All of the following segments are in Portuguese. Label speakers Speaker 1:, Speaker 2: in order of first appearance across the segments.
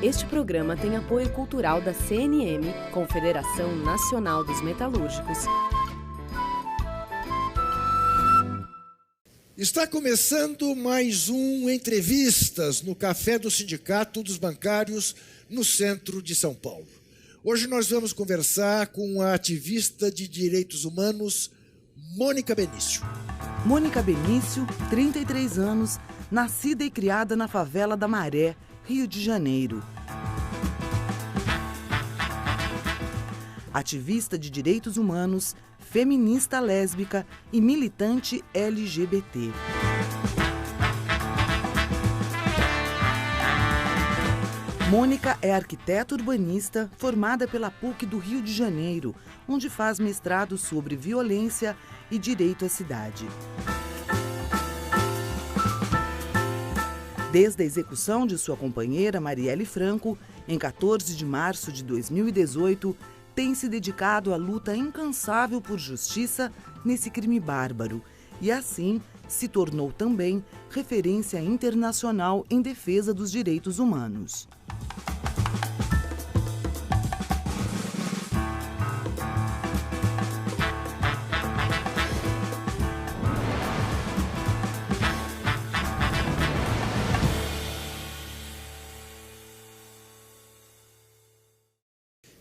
Speaker 1: Este programa tem apoio cultural da CNM, Confederação Nacional dos Metalúrgicos.
Speaker 2: Está começando mais um Entrevistas no Café do Sindicato dos Bancários, no centro de São Paulo. Hoje nós vamos conversar com a ativista de direitos humanos, Mônica Benício.
Speaker 3: Mônica Benício, 33 anos, nascida e criada na favela da Maré, Rio de Janeiro. Ativista de direitos humanos, feminista lésbica e militante LGBT. Mônica é arquiteta urbanista formada pela PUC do Rio de Janeiro, onde faz mestrado sobre violência e direito à cidade. Desde a execução de sua companheira Marielle Franco, em 14 de março de 2018, tem se dedicado à luta incansável por justiça nesse crime bárbaro e, assim, se tornou também referência internacional em defesa dos direitos humanos.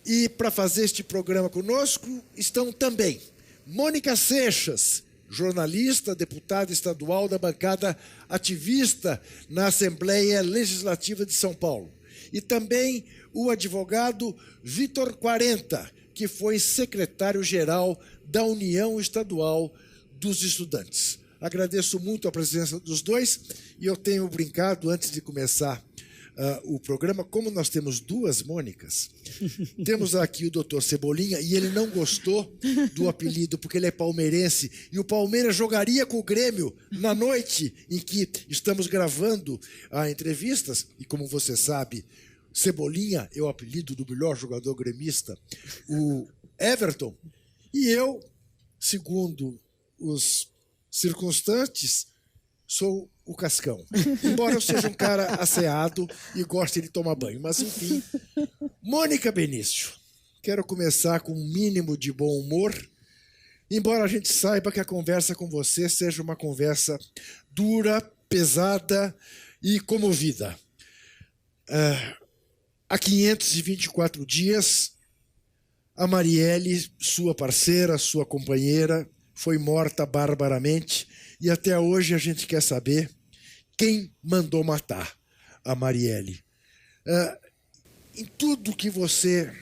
Speaker 2: E para fazer este programa conosco estão também Mônica Seixas, jornalista, deputada estadual da bancada ativista na Assembleia Legislativa de São Paulo. E também o advogado Vitor Quarenta, que foi secretário-geral da União Estadual dos Estudantes. Agradeço muito a presença dos dois e eu tenho brincado antes de começar o programa, como nós temos duas Mônicas, temos aqui o doutor Cebolinha, e ele não gostou do apelido, porque ele é palmeirense, e o Palmeiras jogaria com o Grêmio na noite em que estamos gravando entrevistas, e como você sabe, Cebolinha é o apelido do melhor jogador gremista, o Everton, e eu, segundo os circunstantes, sou o Cascão. Embora eu seja um cara asseado e goste de tomar banho. Mas, enfim, Mônica Benício. Quero começar com um mínimo de bom humor, embora a gente saiba que a conversa com você seja uma conversa dura, pesada e comovida. Há 524 dias, a Marielle, sua parceira, sua companheira, foi morta barbaramente. E até hoje a gente quer saber quem mandou matar a Marielle. Em tudo que você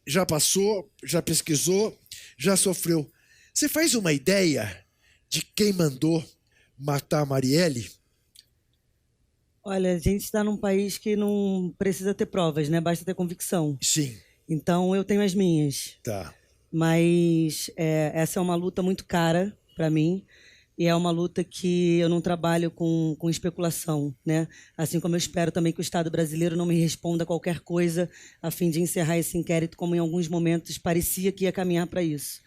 Speaker 2: já passou, já pesquisou, já sofreu, você faz uma ideia de quem mandou matar a Marielle?
Speaker 4: Olha, a gente está num país que não precisa ter provas, né? Basta ter convicção.
Speaker 2: Sim.
Speaker 4: Então eu tenho as minhas.
Speaker 2: Tá.
Speaker 4: Mas essa é uma luta muito cara para mim. E é uma luta que eu não trabalho com especulação, né? Assim como eu espero também que o Estado brasileiro não me responda a qualquer coisa a fim de encerrar esse inquérito, como em alguns momentos parecia que ia caminhar para isso.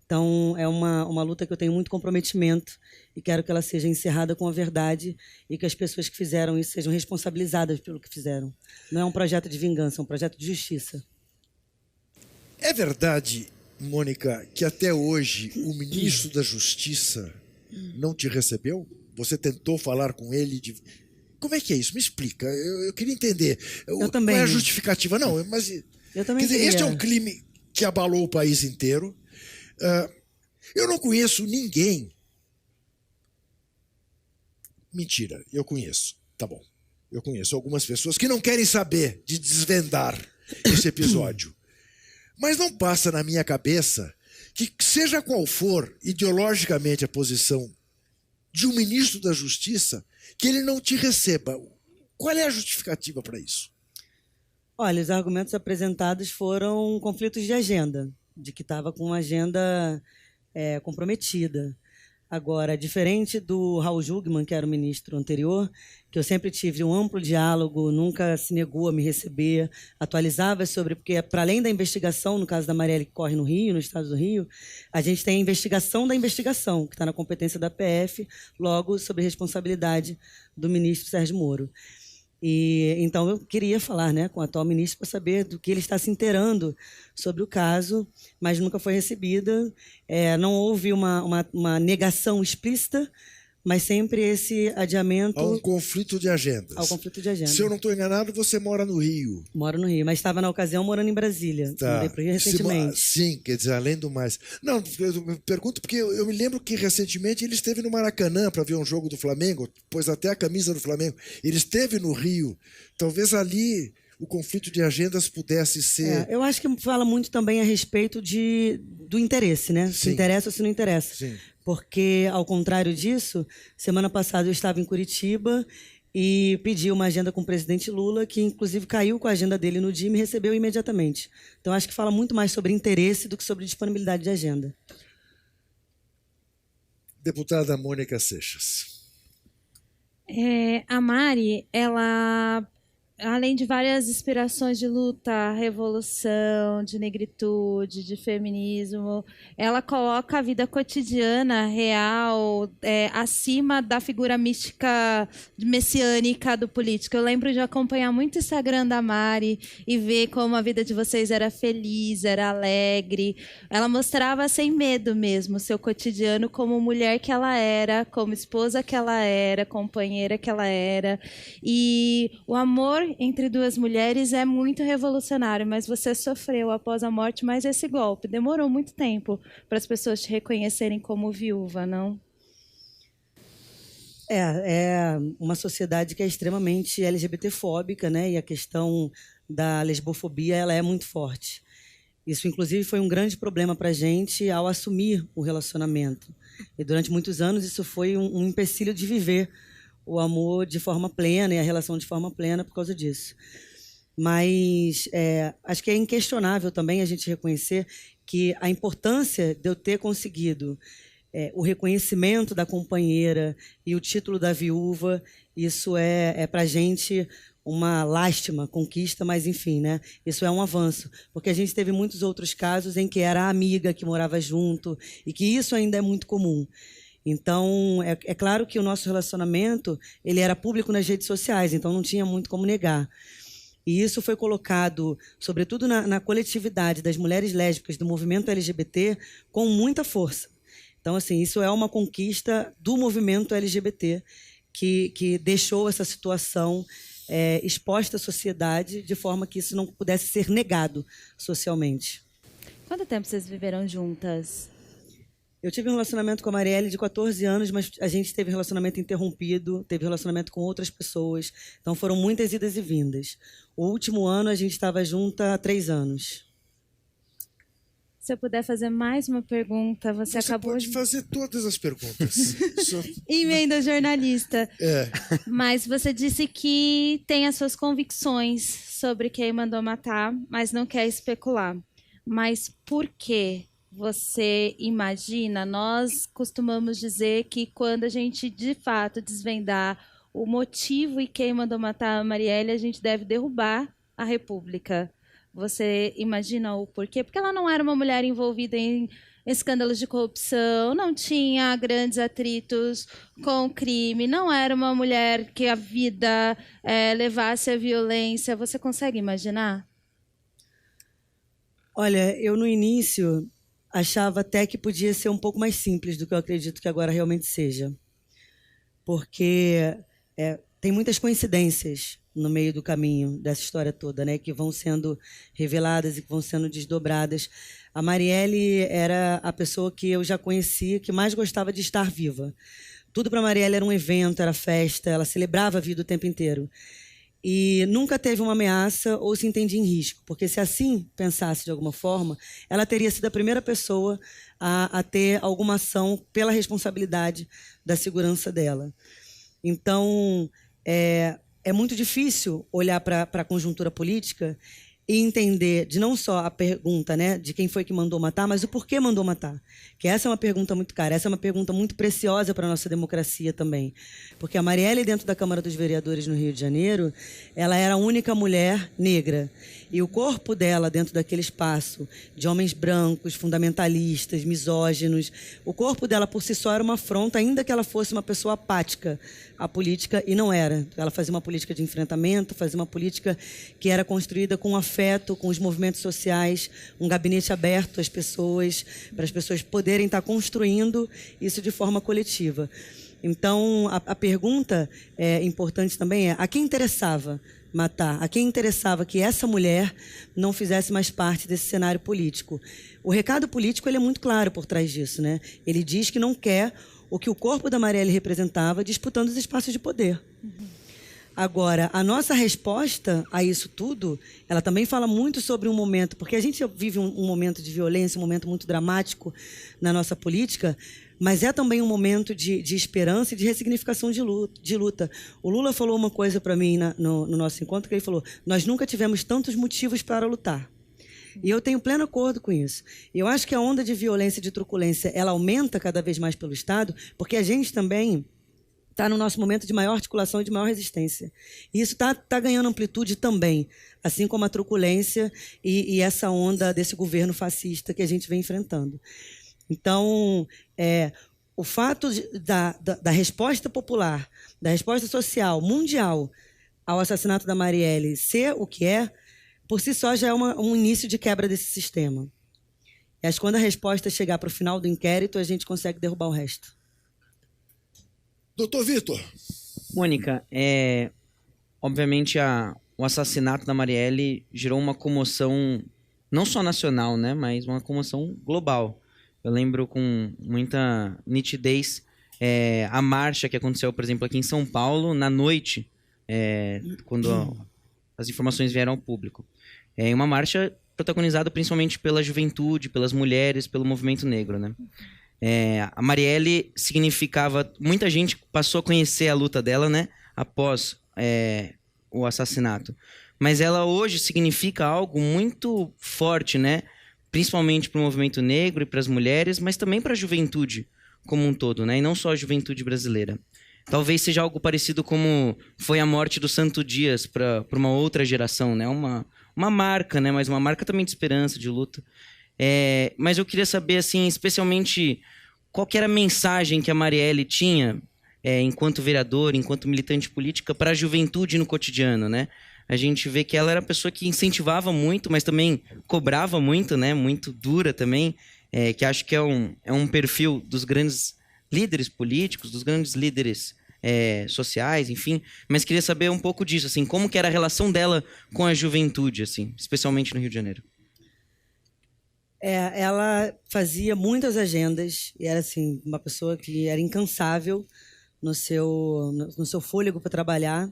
Speaker 4: Então, é uma luta que eu tenho muito comprometimento e quero que ela seja encerrada com a verdade e que as pessoas que fizeram isso sejam responsabilizadas pelo que fizeram. Não é um projeto de vingança, é um projeto de justiça.
Speaker 2: É verdade, Mônica, que até hoje o ministro da Justiça não te recebeu? Você tentou falar com ele? Como é que é isso? Me explica. Eu queria entender.
Speaker 4: Eu também.
Speaker 2: Não é a justificativa, não. Mas,
Speaker 4: eu também
Speaker 2: quer dizer, este é um crime que abalou o país inteiro. Eu não conheço ninguém. Mentira, eu conheço. Tá bom. Eu conheço algumas pessoas que não querem saber de desvendar esse episódio. Mas não passa na minha cabeça que, seja qual for ideologicamente a posição de um ministro da Justiça, que ele não te receba. Qual é a justificativa para isso?
Speaker 4: Olha, os argumentos apresentados foram conflitos de agenda, de que estava com uma agenda comprometida. Agora, diferente do Raul Jungmann, que era o ministro anterior, que eu sempre tive um amplo diálogo, nunca se negou a me receber, atualizava sobre, porque para além da investigação, no caso da Marielle que corre no Rio, no estado do Rio, a gente tem a investigação da investigação, que está na competência da PF, logo sob responsabilidade do ministro Sérgio Moro. E então eu queria falar, né, com o atual ministro para saber do que ele está se inteirando sobre o caso, mas nunca foi recebida. Não houve uma negação explícita, mas sempre esse adiamento...
Speaker 2: Há um conflito de agendas.
Speaker 4: Ao conflito de agendas.
Speaker 2: Se eu não estou enganado, você mora no Rio.
Speaker 4: Moro no Rio, mas estava na ocasião morando em Brasília.
Speaker 2: Tá.
Speaker 4: Mudei para o Rio recentemente.
Speaker 2: Sim, quer dizer, além do mais. Não, eu pergunto porque eu me lembro que recentemente ele esteve no Maracanã para ver um jogo do Flamengo, pôs até a camisa do Flamengo. Ele esteve no Rio. Talvez ali o conflito de agendas pudesse ser...
Speaker 4: Eu acho que fala muito também a respeito do interesse, né? Se
Speaker 2: Sim.
Speaker 4: interessa ou se não interessa.
Speaker 2: Sim.
Speaker 4: Porque, ao contrário disso, semana passada eu estava em Curitiba e pedi uma agenda com o presidente Lula, que inclusive caiu com a agenda dele no dia e me recebeu imediatamente. Então, acho que fala muito mais sobre interesse do que sobre disponibilidade de agenda.
Speaker 2: Deputada Mônica Seixas.
Speaker 5: A Mari, ela, além de várias inspirações de luta, revolução, de negritude, de feminismo, ela coloca a vida cotidiana, real, acima da figura mística messiânica do político. Eu lembro de acompanhar muito o Instagram da Mari e ver como a vida de vocês era feliz, era alegre. Ela mostrava sem medo mesmo o seu cotidiano como mulher que ela era, como esposa que ela era, companheira que ela era. E o amor entre duas mulheres é muito revolucionário, mas você sofreu após a morte mais esse golpe. Demorou muito tempo para as pessoas te reconhecerem como viúva, não?
Speaker 4: É uma sociedade que é extremamente LGBTfóbica, né? E a questão da lesbofobia ela é muito forte. Isso, inclusive, foi um grande problema para a gente ao assumir o relacionamento. E durante muitos anos isso foi um empecilho de viver o amor de forma plena e a relação de forma plena por causa disso. Mas acho que é inquestionável também a gente reconhecer que a importância de eu ter conseguido o reconhecimento da companheira e o título da viúva, isso é para a gente uma lástima, conquista, mas enfim, né? Isso é um avanço, porque a gente teve muitos outros casos em que era a amiga que morava junto e que isso ainda é muito comum. Então, é claro que o nosso relacionamento ele era público nas redes sociais, então não tinha muito como negar. E isso foi colocado, sobretudo na coletividade das mulheres lésbicas do movimento LGBT, com muita força. Então, assim, isso é uma conquista do movimento LGBT que deixou essa situação exposta à sociedade de forma que isso não pudesse ser negado socialmente.
Speaker 5: Quanto tempo vocês viveram juntas?
Speaker 4: Eu tive um relacionamento com a Marielle de 14 anos, mas a gente teve relacionamento interrompido, teve relacionamento com outras pessoas. Então foram muitas idas e vindas. O último ano a gente estava junta há 3 anos.
Speaker 5: Se eu puder fazer mais uma pergunta, você acabou
Speaker 2: pode fazer todas as perguntas.
Speaker 5: Emenda jornalista. Mas você disse que tem as suas convicções sobre quem mandou matar, mas não quer especular. Mas por quê? Você imagina, nós costumamos dizer que quando a gente de fato desvendar o motivo e quem mandou matar a Marielle, a gente deve derrubar a República. Você imagina o porquê? Porque ela não era uma mulher envolvida em escândalos de corrupção, não tinha grandes atritos com o crime, não era uma mulher que a vida levasse à violência. Você consegue imaginar?
Speaker 4: Olha, eu no início achava até que podia ser um pouco mais simples do que eu acredito que agora realmente seja. Porque tem muitas coincidências no meio do caminho dessa história toda, né, que vão sendo reveladas e que vão sendo desdobradas. A Marielle era a pessoa que eu já conhecia, que mais gostava de estar viva. Tudo para a Marielle era um evento, era festa, ela celebrava a vida o tempo inteiro. E nunca teve uma ameaça ou se entendia em risco, porque se assim pensasse de alguma forma, ela teria sido a primeira pessoa a ter alguma ação pela responsabilidade da segurança dela. Então, é muito difícil olhar para a conjuntura política e entender de não só a pergunta, né, de quem foi que mandou matar, mas o porquê mandou matar. Que essa é uma pergunta muito cara, essa é uma pergunta muito preciosa para a nossa democracia também. Porque a Marielle, dentro da Câmara dos Vereadores no Rio de Janeiro, ela era a única mulher negra. E o corpo dela, dentro daquele espaço de homens brancos, fundamentalistas, misóginos, o corpo dela por si só era uma afronta, ainda que ela fosse uma pessoa apática à política, e não era. Ela fazia uma política de enfrentamento, fazia uma política que era construída com afeto, com os movimentos sociais, um gabinete aberto às pessoas, para as pessoas poderem estar construindo isso de forma coletiva. Então, a pergunta importante também é: a quem interessava matar? A quem interessava que essa mulher não fizesse mais parte desse cenário político? O recado político ele é muito claro por trás disso, né? Ele diz que não quer o que o corpo da Marielle representava disputando os espaços de poder. Agora, a nossa resposta a isso tudo, ela também fala muito sobre um momento, porque a gente vive um momento de violência, um momento muito dramático na nossa política, mas é também um momento de esperança e de ressignificação de luta. O Lula falou uma coisa para mim no nosso encontro, que ele falou: nós nunca tivemos tantos motivos para lutar. E eu tenho pleno acordo com isso. Eu acho que a onda de violência e de truculência, ela aumenta cada vez mais pelo Estado, porque a gente também está no nosso momento de maior articulação e de maior resistência. E isso está ganhando amplitude também, assim como a truculência e essa onda desse governo fascista que a gente vem enfrentando. Então, o fato da resposta popular, da resposta social, mundial, ao assassinato da Marielle ser o que é, por si só já é um início de quebra desse sistema. E acho que quando a resposta chegar para o final do inquérito, a gente consegue derrubar o resto.
Speaker 2: Doutor Vitor.
Speaker 6: Mônica, obviamente o assassinato da Marielle gerou uma comoção não só nacional, né, mas uma comoção global. Eu lembro com muita nitidez a marcha que aconteceu, por exemplo, aqui em São Paulo, na noite, quando as informações vieram ao público. Uma marcha protagonizada principalmente pela juventude, pelas mulheres, pelo movimento negro, né? A Marielle significava... Muita gente passou a conhecer a luta dela, né? Após o assassinato. Mas ela hoje significa algo muito forte, né? Principalmente para o movimento negro e para as mulheres, mas também para a juventude como um todo, né? E não só a juventude brasileira. Talvez seja algo parecido como foi a morte do Santo Dias para uma outra geração, né? Uma marca, né? Mas uma marca também de esperança, de luta. Mas eu queria saber, assim, especialmente, qual que era a mensagem que a Marielle tinha, enquanto vereadora, enquanto militante política, para a juventude no cotidiano, né? A gente vê que ela era uma pessoa que incentivava muito, mas também cobrava muito, né? Muito dura também, que acho que é um perfil dos grandes líderes políticos, dos grandes líderes sociais, enfim. Mas queria saber um pouco disso, assim, como que era a relação dela com a juventude, assim, especialmente no Rio de Janeiro.
Speaker 4: Ela fazia muitas agendas e era assim, uma pessoa que era incansável no seu fôlego para trabalhar.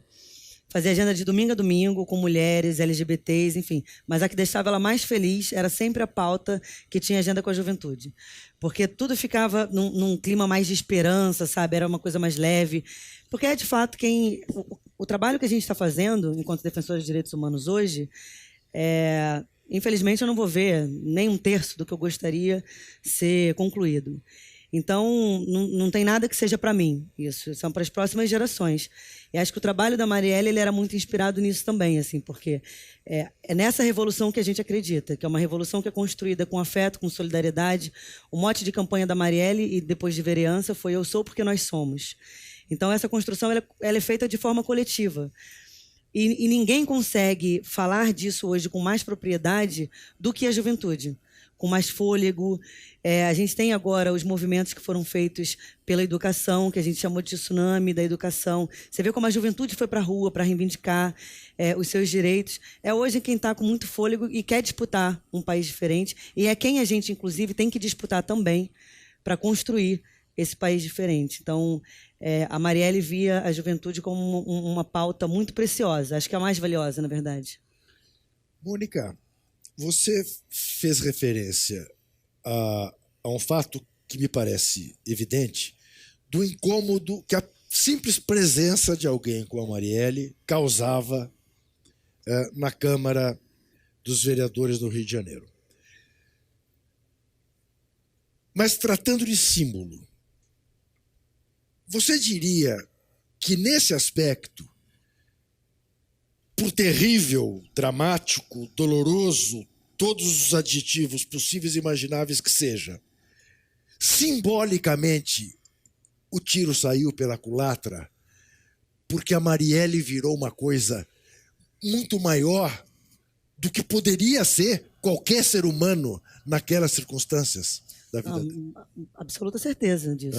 Speaker 4: Fazia agenda de domingo a domingo com mulheres, LGBTs, enfim. Mas a que deixava ela mais feliz era sempre a pauta que tinha agenda com a juventude. Porque tudo ficava num clima mais de esperança, sabe? Era uma coisa mais leve. Porque de fato, o trabalho que a gente está fazendo enquanto defensores de direitos humanos hoje, infelizmente eu não vou ver nem um terço do que eu gostaria ser concluído. Então, não tem nada que seja para mim, isso. São para as próximas gerações. E acho que o trabalho da Marielle ele era muito inspirado nisso também, assim, porque é nessa revolução que a gente acredita, que é uma revolução que é construída com afeto, com solidariedade. O mote de campanha da Marielle e depois de vereança foi "Eu sou porque nós somos". Então, essa construção ela é feita de forma coletiva. E ninguém consegue falar disso hoje com mais propriedade do que a juventude, com mais fôlego. A gente tem agora os movimentos que foram feitos pela educação, que a gente chamou de tsunami da educação. Você vê como a juventude foi para a rua para reivindicar os seus direitos. É hoje quem está com muito fôlego e quer disputar um país diferente. E é quem a gente, inclusive, tem que disputar também para construir esse país diferente. Então, a Marielle via a juventude como uma pauta muito preciosa. Acho que é a mais valiosa, na verdade.
Speaker 2: Mônica, você fez referência a um fato que me parece evidente, do incômodo que a simples presença de alguém como a Marielle causava na Câmara dos Vereadores do Rio de Janeiro. Mas tratando de símbolo, você diria que nesse aspecto, por terrível, dramático, doloroso, todos os adjetivos possíveis e imagináveis que seja. Simbolicamente, o tiro saiu pela culatra porque a Marielle virou uma coisa muito maior do que poderia ser qualquer ser humano naquelas circunstâncias da vida dele.
Speaker 4: Absoluta certeza disso.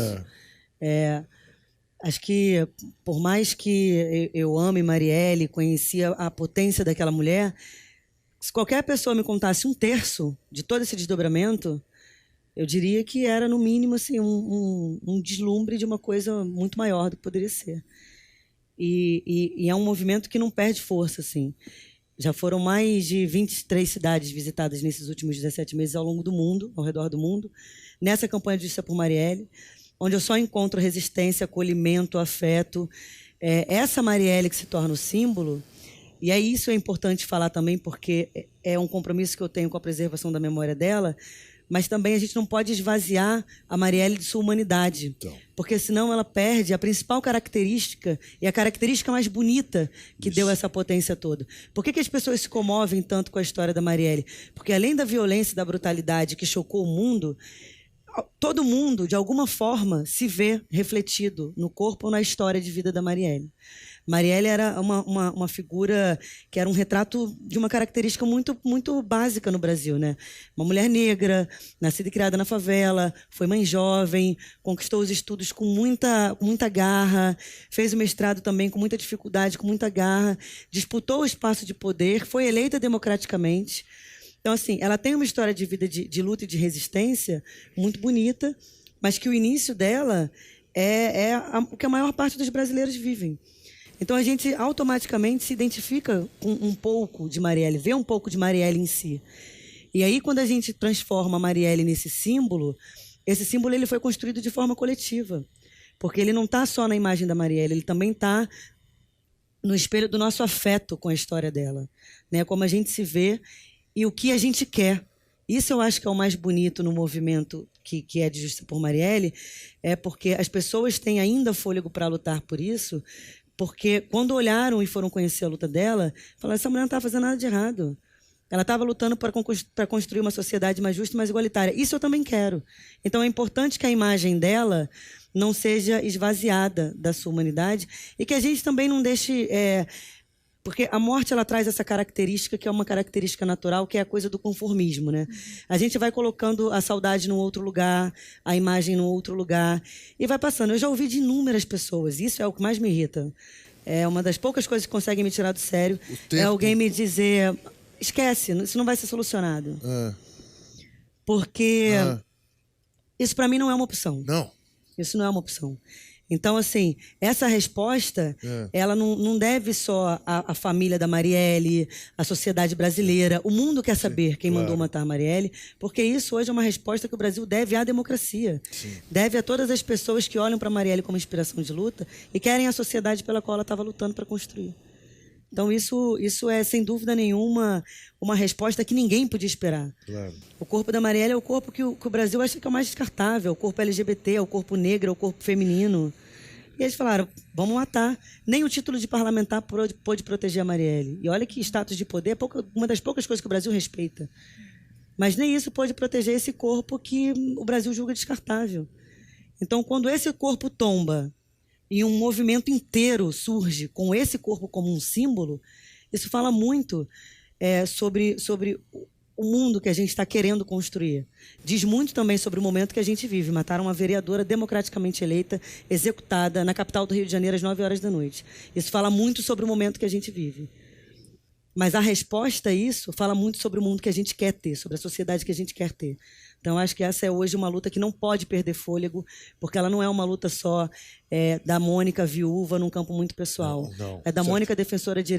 Speaker 4: Acho que, por mais que eu ame Marielle, conhecia a potência daquela mulher, se qualquer pessoa me contasse 1/3 de todo esse desdobramento, eu diria que era, no mínimo, assim, um deslumbre de uma coisa muito maior do que poderia ser. E é um movimento que não perde força, assim. Já foram mais de 23 cidades visitadas nesses últimos 17 meses ao longo do mundo, ao redor do mundo, nessa campanha de Justiça por Marielle, onde eu só encontro resistência, acolhimento, afeto. Essa Marielle que se torna o símbolo, e aí isso é importante falar também, porque é um compromisso que eu tenho com a preservação da memória dela, mas também a gente não pode esvaziar a Marielle de sua humanidade, então, porque senão ela perde a principal característica e a característica mais bonita que deu essa potência toda. Por que as pessoas se comovem tanto com a história da Marielle? Porque além da violência e da brutalidade que chocou o mundo, todo mundo, de alguma forma, se vê refletido no corpo ou na história de vida da Marielle. Marielle era uma figura que era um retrato de uma característica muito, muito básica no Brasil, né? Uma mulher negra, nascida e criada na favela, foi mãe jovem, conquistou os estudos com muita garra, fez o mestrado também com muita dificuldade, com muita garra, disputou o espaço de poder, foi eleita democraticamente. Então, assim, ela tem uma história de vida de luta e de resistência muito bonita, mas que o início dela o que a maior parte dos brasileiros vivem. Então, a gente automaticamente se identifica com um pouco de Marielle, vê um pouco de Marielle em si. E aí, quando a gente transforma a Marielle nesse símbolo, esse símbolo ele foi construído de forma coletiva. Porque ele não está só na imagem da Marielle, ele também está no espelho do nosso afeto com a história dela, né? Como a gente se vê e o que a gente quer. Isso eu acho que é o mais bonito no movimento que é de Justiça por Marielle, porque as pessoas têm ainda fôlego para lutar por isso, porque quando olharam e foram conhecer a luta dela, falaram, essa mulher não estava fazendo nada de errado. Ela estava lutando para construir uma sociedade mais justa e mais igualitária. Isso eu também quero. Então é importante que a imagem dela não seja esvaziada da sua humanidade e que a gente também não deixe... Porque a morte ela traz essa característica que é uma característica natural, que é a coisa do conformismo, né? A gente vai colocando a saudade num outro lugar, a imagem num outro lugar, e vai passando. Eu já ouvi de inúmeras pessoas, isso é o que mais me irrita. É uma das poucas coisas que conseguem me tirar do sério. É alguém me dizer, esquece, isso não vai ser solucionado. Porque isso para mim não é uma opção.
Speaker 2: Não.
Speaker 4: Isso não é uma opção. Então, assim, essa resposta, ela não deve só à família da Marielle, à sociedade brasileira. O mundo quer saber quem mandou matar a Marielle, porque isso hoje é uma resposta que o Brasil deve à democracia. Sim. Deve a todas as pessoas que olham para a Marielle como inspiração de luta e querem a sociedade pela qual ela estava lutando para construir. Então, isso é, sem dúvida nenhuma, uma resposta que ninguém podia esperar. Claro. O corpo da Marielle é o corpo que o Brasil acha que é o mais descartável. O corpo LGBT, o corpo negro, o corpo feminino. E eles falaram, vamos matar. Nem o título de parlamentar pôde proteger a Marielle. E olha que status de poder é uma das poucas coisas que o Brasil respeita. Mas nem isso pôde proteger esse corpo que o Brasil julga descartável. Então, quando esse corpo tomba e um movimento inteiro surge com esse corpo como um símbolo, isso fala muito sobre o mundo que a gente está querendo construir. Diz muito também sobre o momento que a gente vive. Mataram uma vereadora democraticamente eleita, executada na capital do Rio de Janeiro às 9 horas da noite. Isso fala muito sobre o momento que a gente vive. Mas a resposta a isso fala muito sobre o mundo que a gente quer ter, sobre a sociedade que a gente quer ter. Então, acho que essa é hoje uma luta que não pode perder fôlego, porque ela não é uma luta só da Mônica viúva num campo muito pessoal. Não, é da certo. Mônica defensora de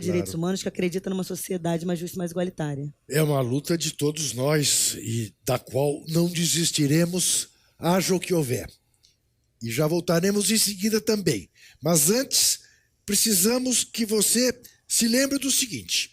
Speaker 4: direitos humanos que acredita numa sociedade mais justa e mais igualitária.
Speaker 2: É uma luta de todos nós e da qual não desistiremos, haja o que houver. E já voltaremos em seguida também. Mas antes, precisamos que você se lembre do seguinte: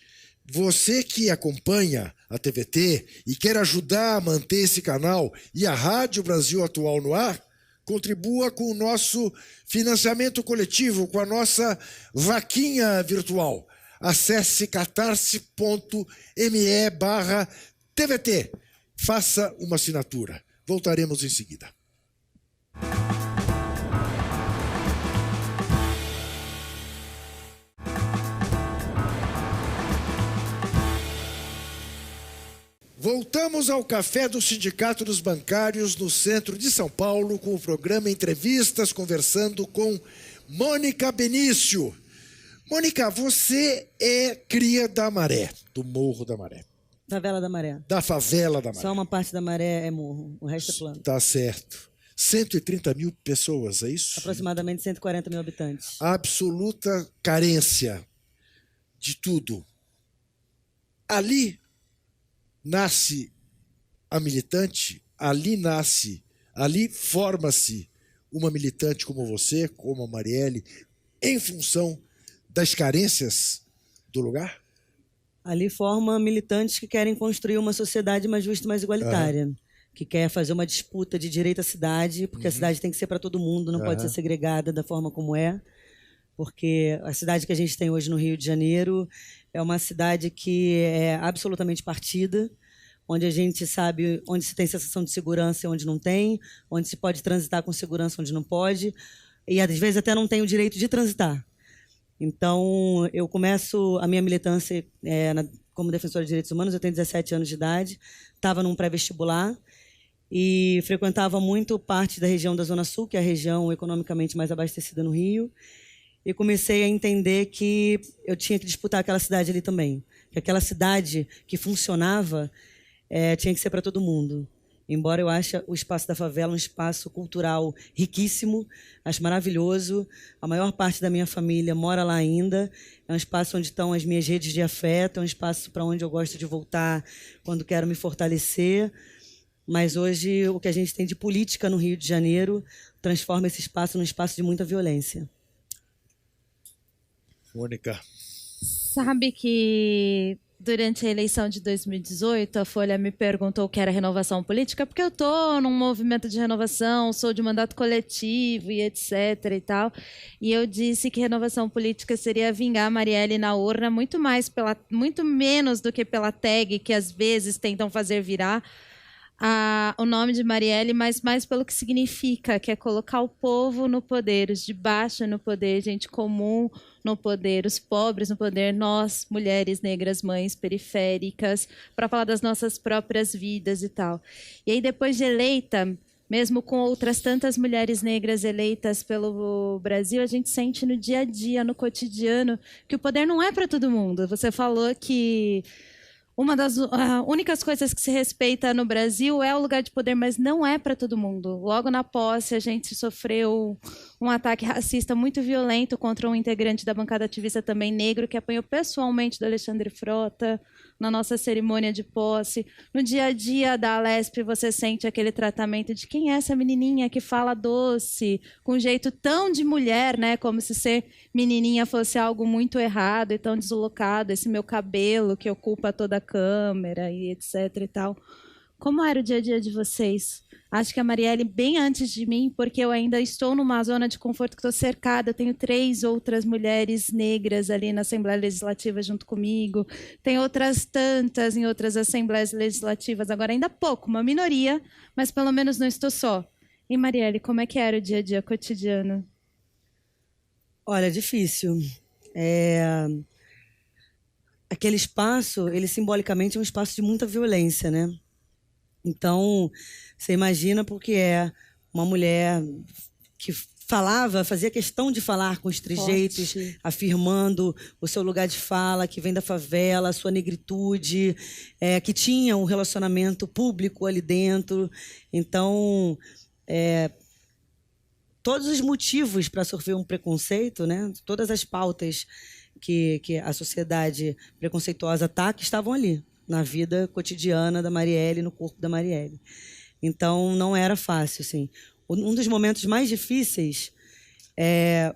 Speaker 2: você que acompanha a TVT e quer ajudar a manter esse canal e a Rádio Brasil Atual no ar, contribua com o nosso financiamento coletivo, com a nossa vaquinha virtual. Acesse catarse.me/TVT. Faça uma assinatura. Voltaremos em seguida. Voltamos ao Café do Sindicato dos Bancários no centro de São Paulo com o programa Entrevistas, conversando com Mônica Benício. Mônica, você é cria da Maré, do Morro da Maré.
Speaker 4: Favela da Maré.
Speaker 2: Da Favela da Maré.
Speaker 4: Só uma parte da Maré é morro, o resto é plano.
Speaker 2: Tá certo. 130 mil pessoas, é isso?
Speaker 4: Aproximadamente 140 mil habitantes.
Speaker 2: Absoluta carência de tudo. Ali nasce a militante, ali forma-se uma militante como você, como a Marielle, em função das carências do lugar?
Speaker 4: Ali forma militantes que querem construir uma sociedade mais justa e mais igualitária. Que quer fazer uma disputa de direito à cidade, porque a cidade tem que ser para todo mundo, não pode ser segregada da forma como é. Porque a cidade que a gente tem hoje no Rio de Janeiro é uma cidade que é absolutamente partida, onde a gente sabe onde se tem sensação de segurança e onde não tem, onde se pode transitar com segurança onde não pode, e às vezes até não tem o direito de transitar. Então, eu começo a minha militância como defensora de direitos humanos, eu tenho 17 anos de idade, estava num pré-vestibular e frequentava muito parte da região da Zona Sul, que é a região economicamente mais abastecida no Rio, e comecei a entender que eu tinha que disputar aquela cidade ali também, que aquela cidade que funcionava tinha que ser para todo mundo. Embora eu ache o espaço da favela um espaço cultural riquíssimo, acho maravilhoso. A maior parte da minha família mora lá ainda. É um espaço onde estão as minhas redes de afeto, é um espaço para onde eu gosto de voltar quando quero me fortalecer. Mas hoje o que a gente tem de política no Rio de Janeiro transforma esse espaço num espaço de muita violência.
Speaker 2: Mônica.
Speaker 5: Sabe que durante a eleição de 2018, a Folha me perguntou o que era renovação política, porque eu estou num movimento de renovação, sou de mandato coletivo e etc. e tal. E eu disse que renovação política seria vingar a Marielle na urna, muito menos do que pela tag que às vezes tentam fazer virar o nome de Marielle, mas mais pelo que significa, que é colocar o povo no poder, os de baixo no poder, gente comum no poder, os pobres no poder, nós, mulheres negras, mães periféricas, para falar das nossas próprias vidas e tal. E aí, depois de eleita, mesmo com outras tantas mulheres negras eleitas pelo Brasil, a gente sente no dia a dia, no cotidiano, que o poder não é para todo mundo. Você falou que uma das únicas coisas que se respeita no Brasil é o lugar de poder, mas não é para todo mundo. Logo na posse, a gente sofreu um ataque racista muito violento contra um integrante da bancada ativista também negro, que apanhou pessoalmente do Alexandre Frota na nossa cerimônia de posse. No dia a dia da Alesp, você sente aquele tratamento de quem é essa menininha que fala doce, com um jeito tão de mulher, né? Como se ser menininha fosse algo muito errado e tão deslocado, esse meu cabelo que ocupa toda a câmera e etc e tal. Como era o dia a dia de vocês? Acho que a Marielle, bem antes de mim, porque eu ainda estou numa zona de conforto que estou cercada, eu tenho 3 outras mulheres negras ali na Assembleia Legislativa junto comigo, tem outras tantas em outras Assembleias Legislativas, agora ainda pouco, uma minoria, mas pelo menos não estou só. E Marielle, como é que era o dia a dia cotidiano?
Speaker 4: Olha, difícil. Aquele espaço, ele simbolicamente é um espaço de muita violência, né? Então, você imagina porque é uma mulher que fazia questão de falar com os trejeitos, afirmando o seu lugar de fala, que vem da favela, a sua negritude, que tinha um relacionamento público ali dentro. Então, todos os motivos para sofrer um preconceito, né? Todas as pautas que a sociedade preconceituosa ataca estavam ali, na vida cotidiana da Marielle, no corpo da Marielle. Então, não era fácil, assim. Um dos momentos mais difíceis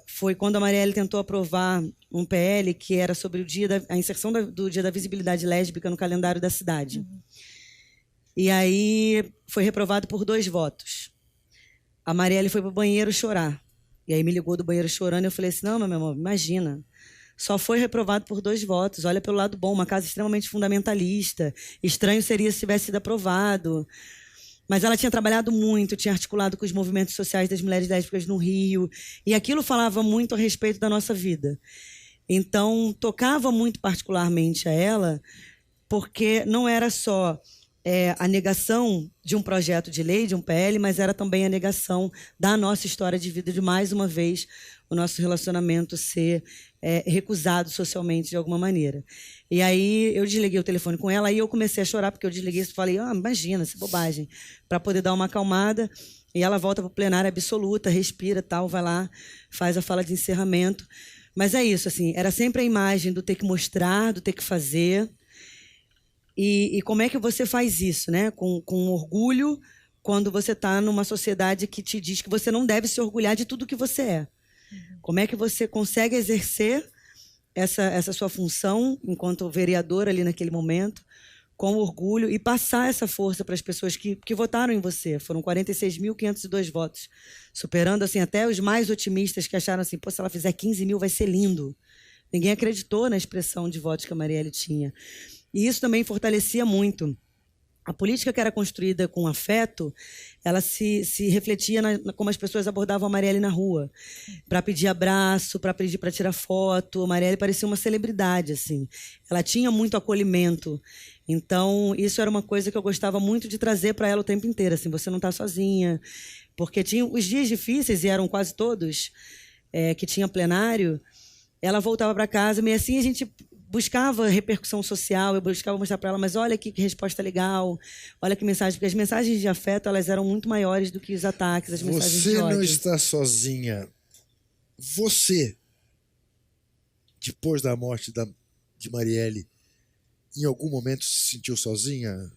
Speaker 4: foi quando a Marielle tentou aprovar um PL que era sobre a inserção do Dia da Visibilidade Lésbica no calendário da cidade. E aí foi reprovado por 2 votos. A Marielle foi para o banheiro chorar. E aí me ligou do banheiro chorando e eu falei assim, não, meu amor, imagina, só foi reprovado por 2 votos. Olha pelo lado bom, uma casa extremamente fundamentalista. Estranho seria se tivesse sido aprovado. Mas ela tinha trabalhado muito, tinha articulado com os movimentos sociais das mulheres lésbicas no Rio, e aquilo falava muito a respeito da nossa vida. Então, tocava muito particularmente a ela, porque não era só a negação de um projeto de lei, de um PL, mas era também a negação da nossa história de vida, de mais uma vez o nosso relacionamento ser recusado socialmente de alguma maneira. E aí eu desliguei o telefone com ela, aí eu comecei a chorar, porque eu desliguei e falei, imagina, essa bobagem, para poder dar uma acalmada. E ela volta para o plenário absoluta, respira, tal, vai lá, faz a fala de encerramento. Mas é isso, assim, era sempre a imagem do ter que mostrar, do ter que fazer. E como é que você faz isso, né? Com orgulho, quando você está numa sociedade que te diz que você não deve se orgulhar de tudo que você é. Como é que você consegue exercer essa sua função enquanto vereadora ali naquele momento, com orgulho, e passar essa força para as pessoas que votaram em você. Foram 46.502 votos, superando assim, até os mais otimistas que acharam assim, se ela fizer 15 mil vai ser lindo. Ninguém acreditou na expressão de votos que a Marielle tinha. E isso também fortalecia muito. A política que era construída com afeto, ela se refletia como as pessoas abordavam a Marielle na rua, para pedir abraço, para pedir para tirar foto. A Marielle parecia uma celebridade, assim. Ela tinha muito acolhimento. Então, isso era uma coisa que eu gostava muito de trazer para ela o tempo inteiro. Assim, você não está sozinha. Porque tinha os dias difíceis, e eram quase todos, que tinha plenário. Ela voltava para casa, meio assim, a gente buscava repercussão social, eu buscava mostrar para ela, mas olha que resposta legal, olha que mensagem, porque as mensagens de afeto, elas eram muito maiores do que os ataques, as mensagens de ódio.
Speaker 2: Você não está sozinha. Você, depois da morte de Marielle, em algum momento se sentiu sozinha?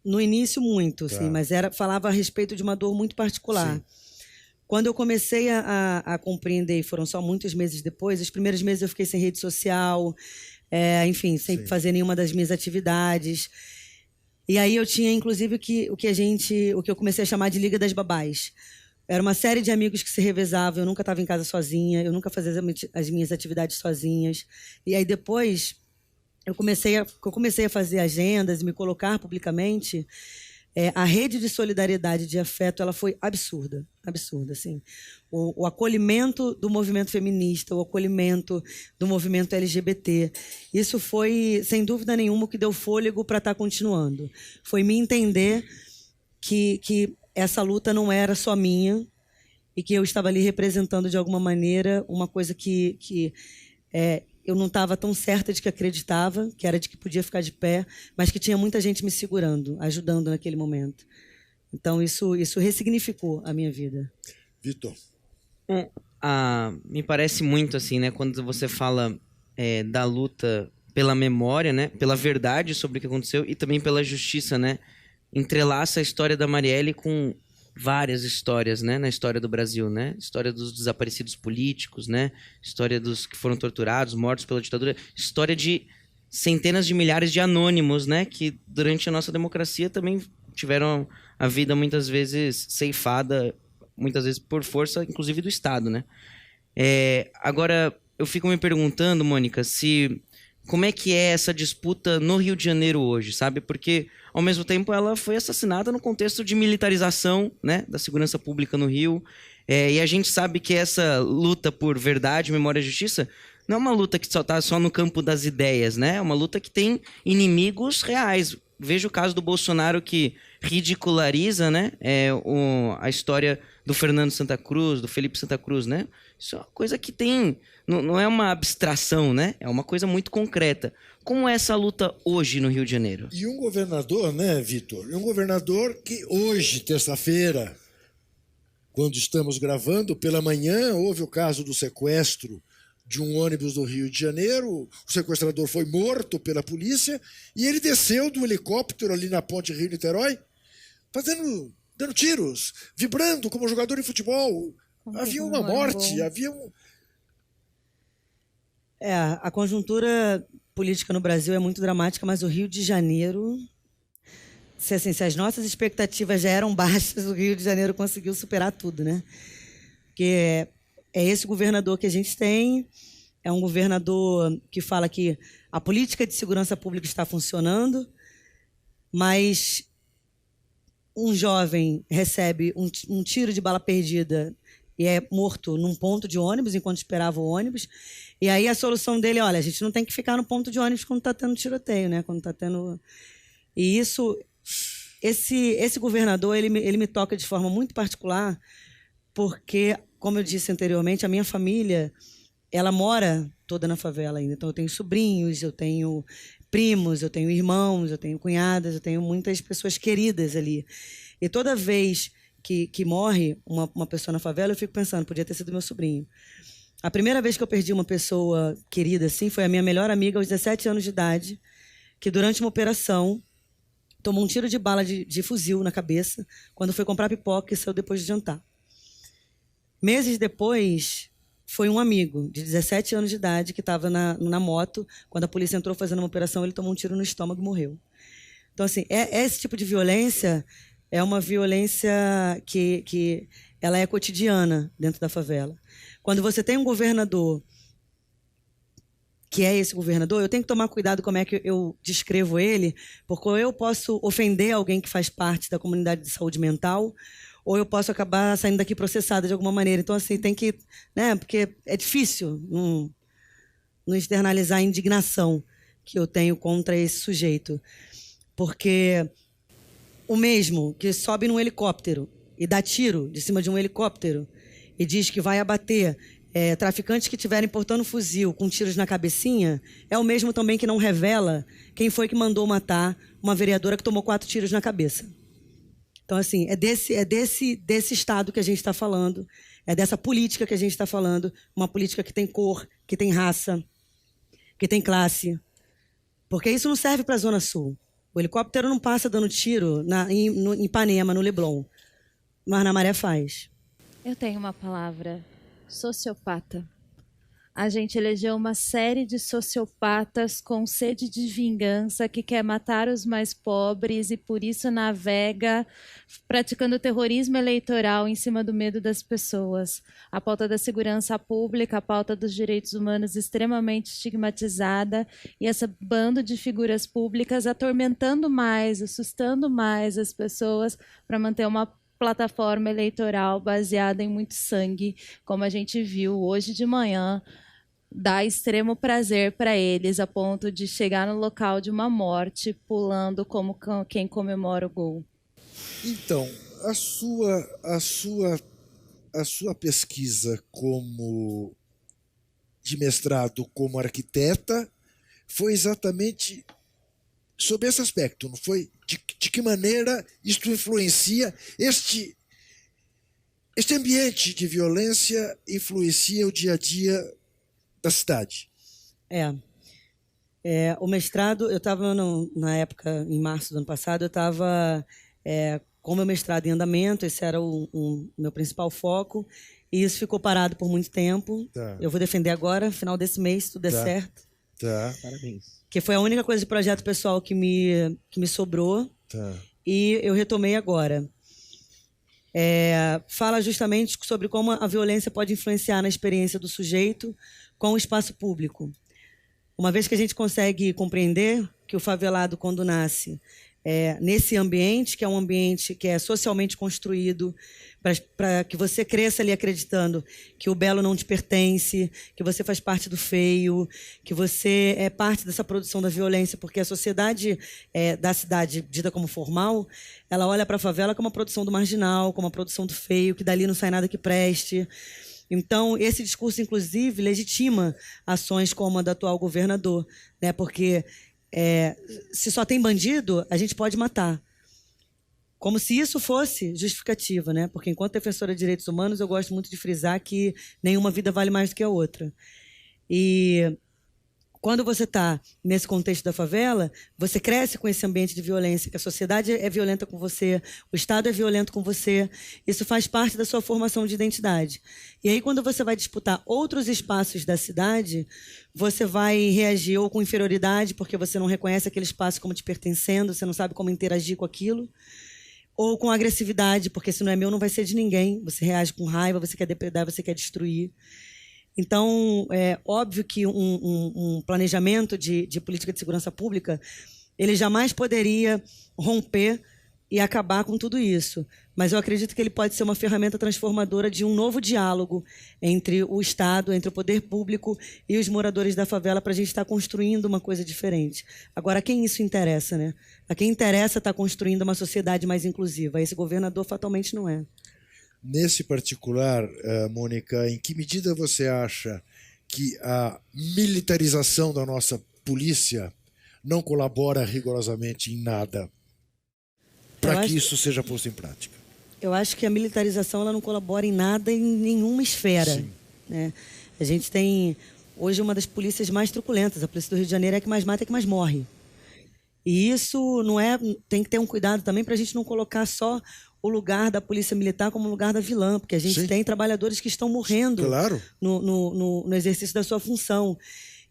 Speaker 4: No início, muito,
Speaker 2: tá.
Speaker 4: Sim, mas falava a respeito de uma dor muito particular. Sim. Quando eu comecei a compreender, e foram só muitos meses depois, os primeiros meses eu fiquei sem rede social, enfim, sem fazer nenhuma das minhas atividades. E aí eu tinha, inclusive, o que eu comecei a chamar de Liga das Babás. Era uma série de amigos que se revezavam, eu nunca estava em casa sozinha, eu nunca fazia as minhas atividades sozinhas. E aí depois, eu comecei a fazer agendas e me colocar publicamente. A rede de solidariedade, de afeto, ela foi absurda, assim. O acolhimento do movimento feminista, o acolhimento do movimento LGBT, isso foi, sem dúvida nenhuma, o que deu fôlego para estar continuando. Foi me entender que essa luta não era só minha e que eu estava ali representando, de alguma maneira, uma coisa que eu não estava tão certa de que acreditava, que era de que podia ficar de pé, mas que tinha muita gente me segurando, ajudando naquele momento. Então, isso ressignificou a minha vida.
Speaker 2: Vitor.
Speaker 6: Me parece muito, assim, né, quando você fala da luta pela memória, né, pela verdade sobre o que aconteceu e também pela justiça, né, entrelaça a história da Marielle com várias histórias, né, na história do Brasil, né? História dos desaparecidos políticos, né? História dos que foram torturados, mortos pela ditadura, história de centenas de milhares de anônimos, né, que durante a nossa democracia também tiveram a vida muitas vezes ceifada, muitas vezes por força, inclusive do Estado, né? Agora, eu fico me perguntando, Mônica, como é que é essa disputa no Rio de Janeiro hoje, sabe? Porque, ao mesmo tempo, ela foi assassinada no contexto de militarização, né, da segurança pública no Rio. E a gente sabe que essa luta por verdade, memória e justiça não é uma luta que está só no campo das ideias, né? É uma luta que tem inimigos reais. Veja o caso do Bolsonaro, que ridiculariza, né, a história do Fernando Santa Cruz, do Felipe Santa Cruz, né? Isso é uma coisa que não é uma abstração, né? É uma coisa muito concreta. Como é essa luta hoje no Rio de Janeiro?
Speaker 2: E um governador, né, Vitor? Um governador que hoje, terça-feira, quando estamos gravando, pela manhã, houve o caso do sequestro de um ônibus do Rio de Janeiro. O sequestrador foi morto pela polícia e ele desceu do helicóptero ali na ponte Rio-Niterói, dando tiros, vibrando como jogador de futebol. Havia uma morte, havia um...
Speaker 4: A conjuntura política no Brasil é muito dramática, mas o Rio de Janeiro... Se as nossas expectativas já eram baixas, o Rio de Janeiro conseguiu superar tudo, né? Porque é esse governador que a gente tem, É um governador que fala que a política de segurança pública está funcionando, mas um jovem recebe um tiro de bala perdida e é morto num ponto de ônibus enquanto esperava o ônibus. E aí a solução dele é, olha, a gente não tem que ficar no ponto de ônibus quando está tendo tiroteio, né? Quando está tendo... E isso, esse governador, ele me toca de forma muito particular, porque, como eu disse anteriormente, a minha família, ela mora toda na favela ainda. Então eu tenho sobrinhos, eu tenho primos, eu tenho irmãos, eu tenho cunhadas, eu tenho muitas pessoas queridas ali. E toda vez que morre uma pessoa na favela, eu fico pensando, podia ter sido meu sobrinho. A primeira vez que eu perdi uma pessoa querida assim foi a minha melhor amiga aos 17 anos de idade, que durante uma operação tomou um tiro de bala de fuzil na cabeça quando foi comprar pipoca e saiu depois de jantar. Meses depois, foi um amigo de 17 anos de idade que estava na moto. Quando a polícia entrou fazendo uma operação, ele tomou um tiro no estômago e morreu. Então, assim, esse tipo de violência é uma violência que ela é cotidiana dentro da favela. Quando você tem um governador que é esse governador, eu tenho que tomar cuidado como é que eu descrevo ele, porque eu posso ofender alguém que faz parte da comunidade de saúde mental, ou eu posso acabar saindo daqui processada de alguma maneira. Então, assim, tem que... né, porque é difícil não externalizar a indignação que eu tenho contra esse sujeito. Porque o mesmo que sobe num helicóptero e dá tiro de cima de um helicóptero e diz que vai abater traficantes que estiverem portando fuzil com tiros na cabecinha, é o mesmo também que não revela quem foi que mandou matar uma vereadora que tomou 4 tiros na cabeça. Então, assim, é desse Estado que a gente está falando, é dessa política que a gente está falando, uma política que tem cor, que tem raça, que tem classe. Porque isso não serve para a Zona Sul. O helicóptero não passa dando tiro em Ipanema, no Leblon, mas na Maré faz.
Speaker 5: Eu tenho uma palavra: sociopata. A gente elegeu uma série de sociopatas com sede de vingança que quer matar os mais pobres e por isso navega praticando terrorismo eleitoral em cima do medo das pessoas. A pauta da segurança pública, a pauta dos direitos humanos extremamente estigmatizada e esse bando de figuras públicas atormentando mais, assustando mais as pessoas para manter uma plataforma eleitoral baseada em muito sangue, como a gente viu hoje de manhã, dá extremo prazer para eles, a ponto de chegar no local de uma morte, pulando como quem comemora o gol.
Speaker 2: Então, a sua pesquisa de mestrado como arquiteta foi exatamente sobre esse aspecto, não foi? De que maneira isto influencia, este ambiente de violência influencia o dia a dia da cidade?
Speaker 4: O mestrado, eu estava na época, em março do ano passado, eu estava com o meu mestrado em andamento, esse era o meu principal foco, e isso ficou parado por muito tempo.
Speaker 2: Tá.
Speaker 4: Eu vou defender agora, final desse mês, se tudo der certo.
Speaker 2: Tá.
Speaker 6: Parabéns.
Speaker 4: Que foi a única coisa de projeto pessoal que me sobrou.
Speaker 2: Tá.
Speaker 4: E eu retomei agora. Fala justamente sobre como a violência pode influenciar na experiência do sujeito com o espaço público. Uma vez que a gente consegue compreender que o favelado, quando nasce nesse ambiente, que é um ambiente que é socialmente construído para que você cresça ali acreditando que o belo não te pertence, que você faz parte do feio, que você é parte dessa produção da violência, porque a sociedade da cidade dita como formal, ela olha para a favela como a produção do marginal, como a produção do feio, que dali não sai nada que preste. Então, esse discurso, inclusive, legitima ações como a do atual governador, né? Porque se só tem bandido, a gente pode matar. Como se isso fosse justificativa, né? Porque enquanto defensora de direitos humanos, eu gosto muito de frisar que nenhuma vida vale mais do que a outra. E quando você está nesse contexto da favela, você cresce com esse ambiente de violência, que a sociedade é violenta com você, o Estado é violento com você, isso faz parte da sua formação de identidade. E aí, quando você vai disputar outros espaços da cidade, você vai reagir ou com inferioridade, porque você não reconhece aquele espaço como te pertencendo, você não sabe como interagir com aquilo, ou com agressividade, porque se não é meu, não vai ser de ninguém, você reage com raiva, você quer depredar, você quer destruir. Então, é óbvio que um planejamento de política de segurança pública, ele jamais poderia romper e acabar com tudo isso. Mas eu acredito que ele pode ser uma ferramenta transformadora de um novo diálogo entre o Estado, entre o poder público e os moradores da favela, para a gente estar construindo uma coisa diferente. Agora, a quem isso interessa, né? A quem interessa estar construindo uma sociedade mais inclusiva. Esse governador fatalmente não é.
Speaker 2: Nesse particular, Mônica, em que medida você acha que a militarização da nossa polícia não colabora rigorosamente em nada para que isso seja posto em prática?
Speaker 4: Eu acho que a militarização ela não colabora em nada, em nenhuma esfera.
Speaker 2: Sim.
Speaker 4: Né? A gente tem hoje uma das polícias mais truculentas. A polícia do Rio de Janeiro é a que mais mata, é a que mais morre. E isso não é... Tem que ter um cuidado também para a gente não colocar só o lugar da polícia militar como lugar da vilã, porque a gente tem trabalhadores que estão morrendo no exercício da sua função.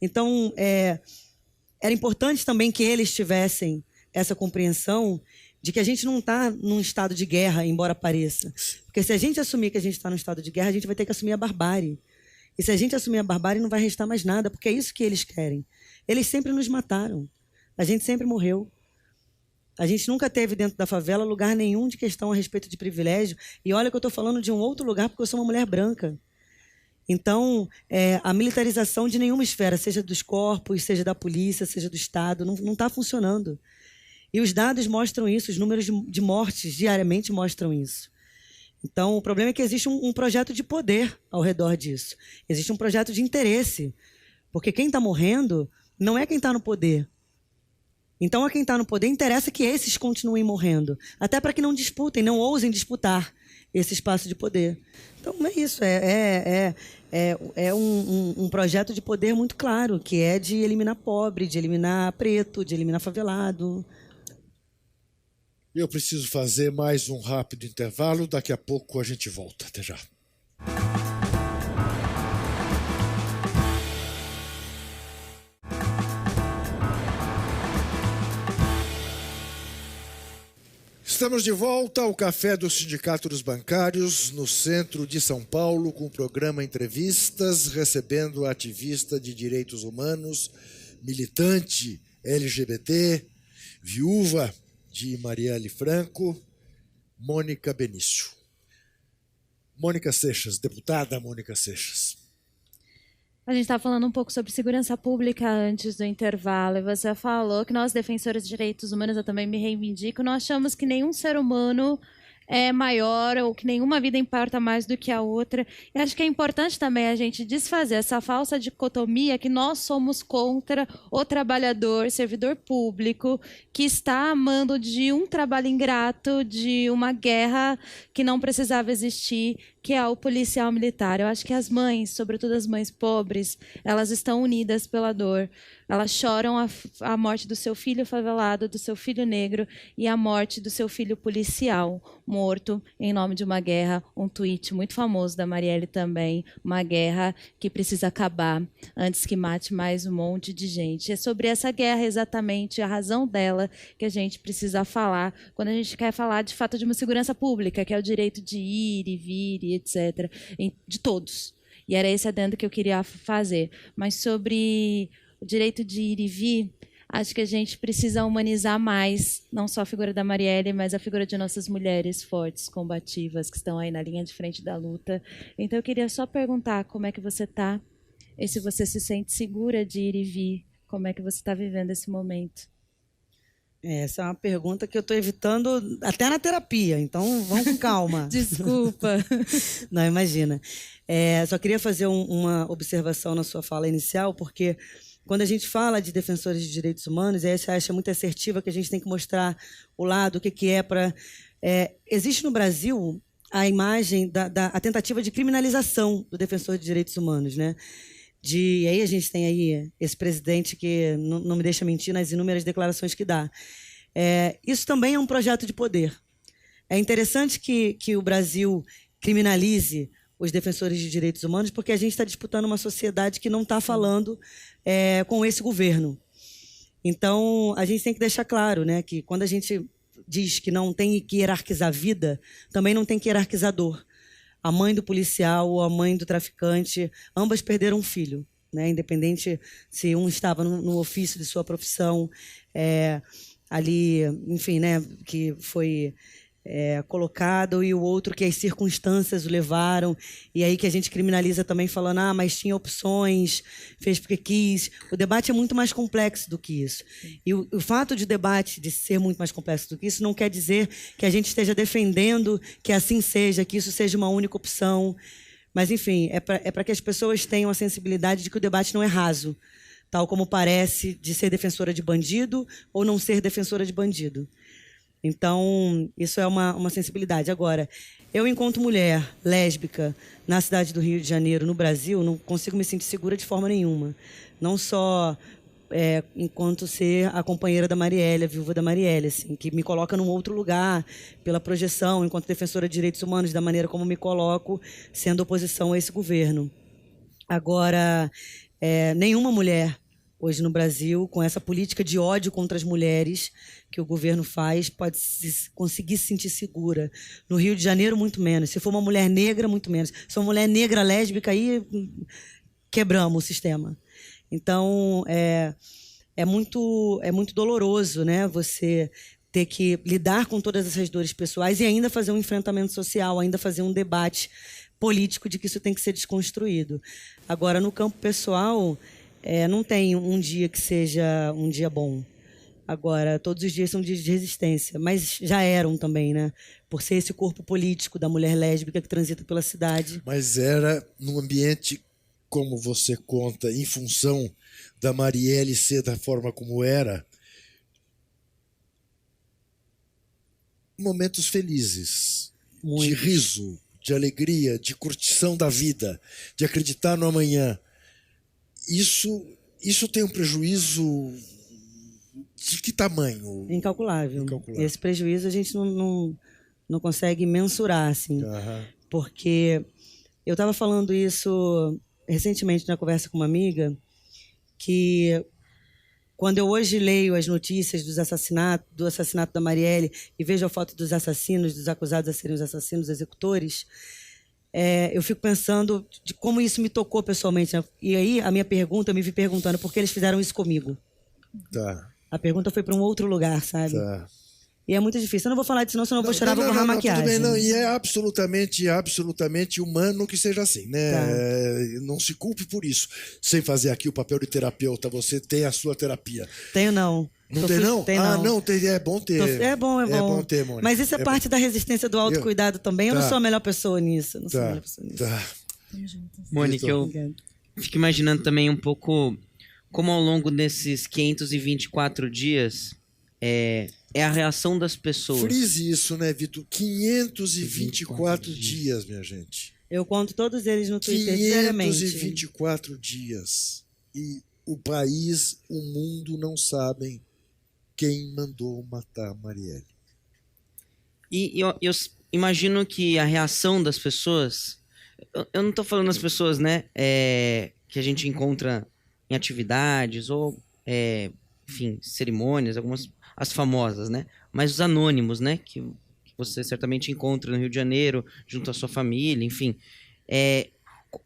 Speaker 4: Então, era importante também que eles tivessem essa compreensão de que a gente não está num estado de guerra, embora pareça. Porque se a gente assumir que a gente está num estado de guerra, a gente vai ter que assumir a barbárie. E se a gente assumir a barbárie, não vai restar mais nada, porque é isso que eles querem. Eles sempre nos mataram. A gente sempre morreu. A gente nunca teve dentro da favela lugar nenhum de questão a respeito de privilégio. E olha que eu estou falando de um outro lugar, porque eu sou uma mulher branca. Então, a militarização de nenhuma esfera, seja dos corpos, seja da polícia, seja do Estado, não está funcionando. E os dados mostram isso, os números de mortes diariamente mostram isso. Então, o problema é que existe um projeto de poder ao redor disso. Existe um projeto de interesse. Porque quem está morrendo não é quem está no poder. Então, a quem está no poder interessa que esses continuem morrendo. Até para que não disputem, não ousem disputar esse espaço de poder. Então, é isso. É um projeto de poder muito claro, que é de eliminar pobre, de eliminar preto, de eliminar favelado.
Speaker 2: Eu preciso fazer mais um rápido intervalo. Daqui a pouco a gente volta. Até já. Estamos de volta ao Café do Sindicato dos Bancários, no centro de São Paulo, com o programa Entrevistas, recebendo a ativista de direitos humanos, militante LGBT, viúva de Marielle Franco, Mônica Benício. Mônica Seixas, deputada Mônica Seixas.
Speaker 5: A gente estava falando um pouco sobre segurança pública antes do intervalo, e você falou que nós, defensores de direitos humanos, eu também me reivindico, nós achamos que nenhum ser humano é maior ou que nenhuma vida importa mais do que a outra. E acho que é importante também a gente desfazer essa falsa dicotomia que nós somos contra o trabalhador, servidor público, que está amando de um trabalho ingrato, de uma guerra que não precisava existir, que é o policial militar. Eu acho que as mães, sobretudo as mães pobres, elas estão unidas pela dor. Elas choram a morte do seu filho favelado, do seu filho negro e a morte do seu filho policial, morto em nome de uma guerra. Um tweet muito famoso da Marielle também, uma guerra que precisa acabar antes que mate mais um monte de gente. É sobre essa guerra exatamente, a razão dela, que a gente precisa falar quando a gente quer falar de fato de uma segurança pública, que é o direito de ir e vir e etc., de todos. E era esse adendo que eu queria fazer. Mas sobre o direito de ir e vir, acho que a gente precisa humanizar mais, não só a figura da Marielle, mas a figura de nossas mulheres fortes, combativas, que estão aí na linha de frente da luta. Então, eu queria só perguntar como é que você está, e se você se sente segura de ir e vir, como é que você está vivendo esse momento?
Speaker 4: Essa é uma pergunta que eu estou evitando até na terapia, então vamos com calma.
Speaker 5: Desculpa.
Speaker 4: Não, imagina. Só queria fazer uma observação na sua fala inicial, porque quando a gente fala de defensores de direitos humanos, aí você acha muito assertiva que a gente tem que mostrar o lado, o que é para... existe no Brasil a imagem a tentativa de criminalização do defensor de direitos humanos, né? E aí a gente tem aí esse presidente que não me deixa mentir nas inúmeras declarações que dá. Isso também é um projeto de poder. É interessante que o Brasil criminalize os defensores de direitos humanos, porque a gente está disputando uma sociedade que não está falando com esse governo. Então, a gente tem que deixar claro, né, que quando a gente diz que não tem que hierarquizar a vida, também não tem que hierarquizar a dor. a mãe do policial ou a mãe do traficante, ambas perderam um filho, né? Independente se um estava no ofício de sua profissão, ali, enfim, né, que foi colocado, e o outro que as circunstâncias o levaram, e aí que a gente criminaliza também falando, mas tinha opções, fez porque quis. O debate é muito mais complexo do que isso. E o fato de debate de ser muito mais complexo do que isso não quer dizer que a gente esteja defendendo que assim seja, que isso seja uma única opção. Mas, enfim, é para que as pessoas tenham a sensibilidade de que o debate não é raso, tal como parece de ser defensora de bandido ou não ser defensora de bandido. Então, isso é uma sensibilidade. Agora, eu, enquanto mulher lésbica na cidade do Rio de Janeiro, no Brasil, não consigo me sentir segura de forma nenhuma. Não só enquanto ser a companheira da Marielle, a viúva da Marielle, assim, que me coloca num outro lugar, pela projeção, enquanto defensora de direitos humanos, da maneira como me coloco, sendo oposição a esse governo. Agora, nenhuma mulher hoje no Brasil, com essa política de ódio contra as mulheres que o governo faz, pode conseguir se sentir segura. No Rio de Janeiro, muito menos. Se for uma mulher negra, muito menos. Se for uma mulher negra lésbica, aí quebramos o sistema. Então, é muito doloroso, né? Você ter que lidar com todas essas dores pessoais e ainda fazer um enfrentamento social, ainda fazer um debate político de que isso tem que ser desconstruído. Agora, no campo pessoal, não tem um dia que seja um dia bom. Agora, todos os dias são dias de resistência, mas já eram também, né? Por ser esse corpo político da mulher lésbica que transita pela cidade.
Speaker 2: Mas era num ambiente, como você conta, em função da Marielle ser da forma como era, momentos felizes, de riso, de alegria, de curtição da vida, de acreditar no amanhã. Isso tem um prejuízo de que tamanho?
Speaker 4: Incalculável. E esse prejuízo a gente não consegue mensurar, assim. Porque eu estava falando isso recentemente na conversa com uma amiga, que quando eu hoje leio as notícias do assassinato da Marielle e vejo a foto dos assassinos, dos acusados a serem os assassinos, executores, eu fico pensando de como isso me tocou pessoalmente, né? E aí, a minha pergunta, eu me vi perguntando por que eles fizeram isso comigo.
Speaker 2: Tá.
Speaker 4: A pergunta foi para um outro lugar, sabe?
Speaker 2: Tá.
Speaker 4: E é muito difícil. Eu não vou falar disso, senão eu vou chorar, vou borrar a maquiagem.
Speaker 2: Tudo bem, não. E é absolutamente humano que seja assim, né?
Speaker 4: Tá.
Speaker 2: Não se culpe por isso. Sem fazer aqui o papel de terapeuta, você tem a sua terapia.
Speaker 4: Tenho, não.
Speaker 2: Não tem, não?
Speaker 4: Tem, não.
Speaker 2: Não, é bom ter.
Speaker 4: É bom.
Speaker 2: É bom ter, Mônica.
Speaker 4: Mas isso é parte da resistência do autocuidado também. Eu não sou a melhor pessoa nisso.
Speaker 2: Tá.
Speaker 6: Mônica, eu fico imaginando também um pouco como ao longo desses 524 dias é a reação das pessoas.
Speaker 2: Frise isso, né, Vitor? 524 dias, minha gente.
Speaker 4: Eu conto todos eles no Twitter diariamente.
Speaker 2: 524 dias. E o país, o mundo não sabem quem mandou matar a Marielle.
Speaker 6: E eu imagino que a reação das pessoas... Eu não estou falando das pessoas, né, que a gente encontra em atividades ou, enfim, cerimônias, algumas, as famosas, né? Mas os anônimos, né, que você certamente encontra no Rio de Janeiro, junto à sua família, enfim.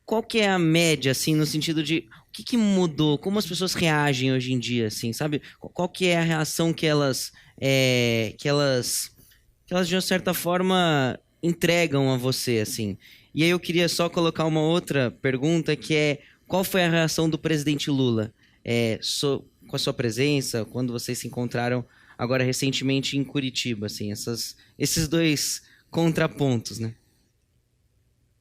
Speaker 6: Qual que é a média, assim, no sentido de o que mudou? Como as pessoas reagem hoje em dia, assim, sabe? Qual que é a reação que elas de uma certa forma entregam a você, assim? E aí eu queria só colocar uma outra pergunta, que é qual foi a reação do presidente Lula com a sua presença, quando vocês se encontraram agora recentemente em Curitiba, assim, esses dois contrapontos, né?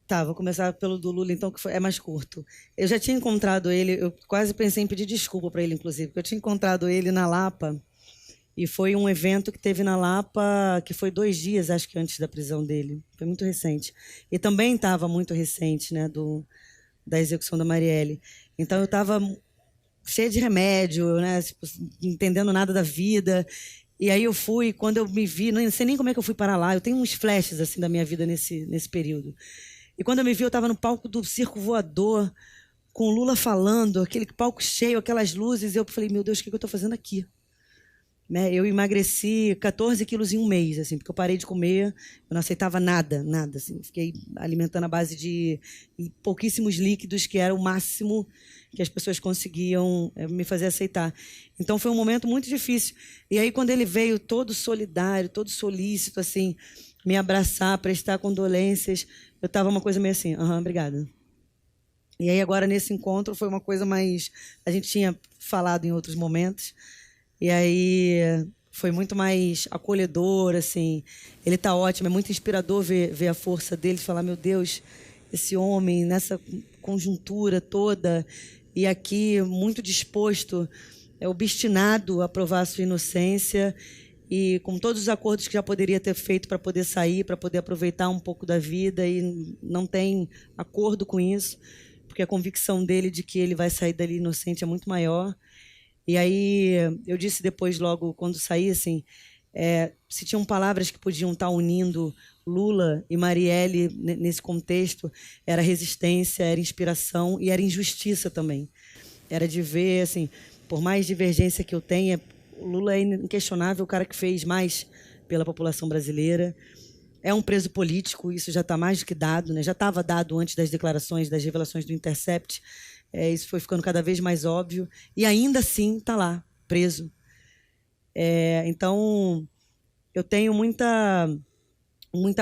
Speaker 4: Tá, vou começar pelo do Lula, então, que é mais curto. Eu já tinha encontrado ele, eu quase pensei em pedir desculpa para ele, inclusive, porque eu tinha encontrado ele na Lapa, e foi um evento que teve na Lapa, que foi 2 dias, acho que antes da prisão dele. Foi muito recente. E também estava muito recente, né, da execução da Marielle. Então, eu estava cheia de remédio, né, tipo, entendendo nada da vida. E aí eu fui, quando eu me vi, não sei nem como é que eu fui parar lá, eu tenho uns flashes assim da minha vida nesse período. E quando eu me vi, eu estava no palco do Circo Voador, com o Lula falando, aquele palco cheio, aquelas luzes, e eu falei, meu Deus, o que eu estou fazendo aqui? né? Eu emagreci 14 quilos em um mês, assim, porque eu parei de comer, eu não aceitava nada, assim. Fiquei alimentando à base de pouquíssimos líquidos, que era o máximo que as pessoas conseguiam me fazer aceitar. Então foi um momento muito difícil. E aí quando ele veio todo solidário, todo solícito, assim, me abraçar, prestar condolências, eu estava uma coisa meio assim, obrigada. E aí agora nesse encontro foi uma coisa mais... A gente tinha falado em outros momentos, e aí foi muito mais acolhedor, assim. Ele está ótimo, é muito inspirador ver a força dele, falar, meu Deus, esse homem nessa conjuntura toda, e aqui muito disposto, obstinado a provar a sua inocência, e com todos os acordos que já poderia ter feito para poder sair, para poder aproveitar um pouco da vida, e não tem acordo com isso, porque a convicção dele de que ele vai sair dali inocente é muito maior. E aí eu disse depois, logo quando saí, assim, se tinham palavras que podiam estar unindo Lula e Marielle nesse contexto, era resistência, era inspiração e era injustiça também. Era de ver, assim, por mais divergência que eu tenha, o Lula é inquestionável o cara que fez mais pela população brasileira. É um preso político, isso já está mais do que dado, né? Já estava dado antes das declarações, das revelações do Intercept. Isso foi ficando cada vez mais óbvio. E ainda assim está lá, preso. Então, eu tenho muita...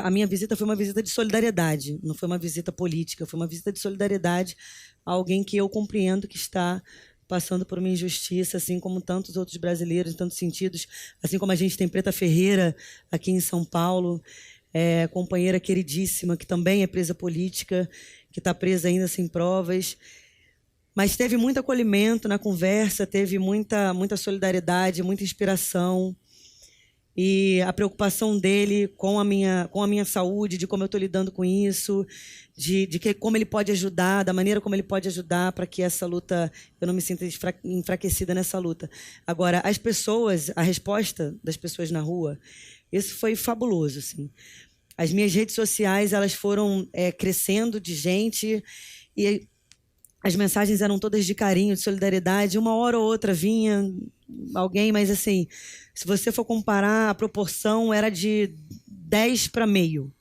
Speaker 4: A minha visita foi uma visita de solidariedade, não foi uma visita política, foi uma visita de solidariedade a alguém que eu compreendo que está passando por uma injustiça, assim como tantos outros brasileiros, em tantos sentidos, assim como a gente tem Preta Ferreira aqui em São Paulo, companheira queridíssima, que também é presa política, que está presa ainda sem provas. Mas teve muito acolhimento na conversa, teve muita solidariedade, muita inspiração. E a preocupação dele com a minha saúde, de como eu estou lidando com isso, de como ele pode ajudar, da maneira como ele pode ajudar para que essa luta, eu não me sinta enfraquecida nessa luta. Agora, as pessoas, a resposta das pessoas na rua, isso foi fabuloso, assim. As minhas redes sociais, elas foram crescendo de gente e as mensagens eram todas de carinho, de solidariedade. Uma hora ou outra vinha alguém, mas assim, se você for comparar, a proporção era de 10 para meio.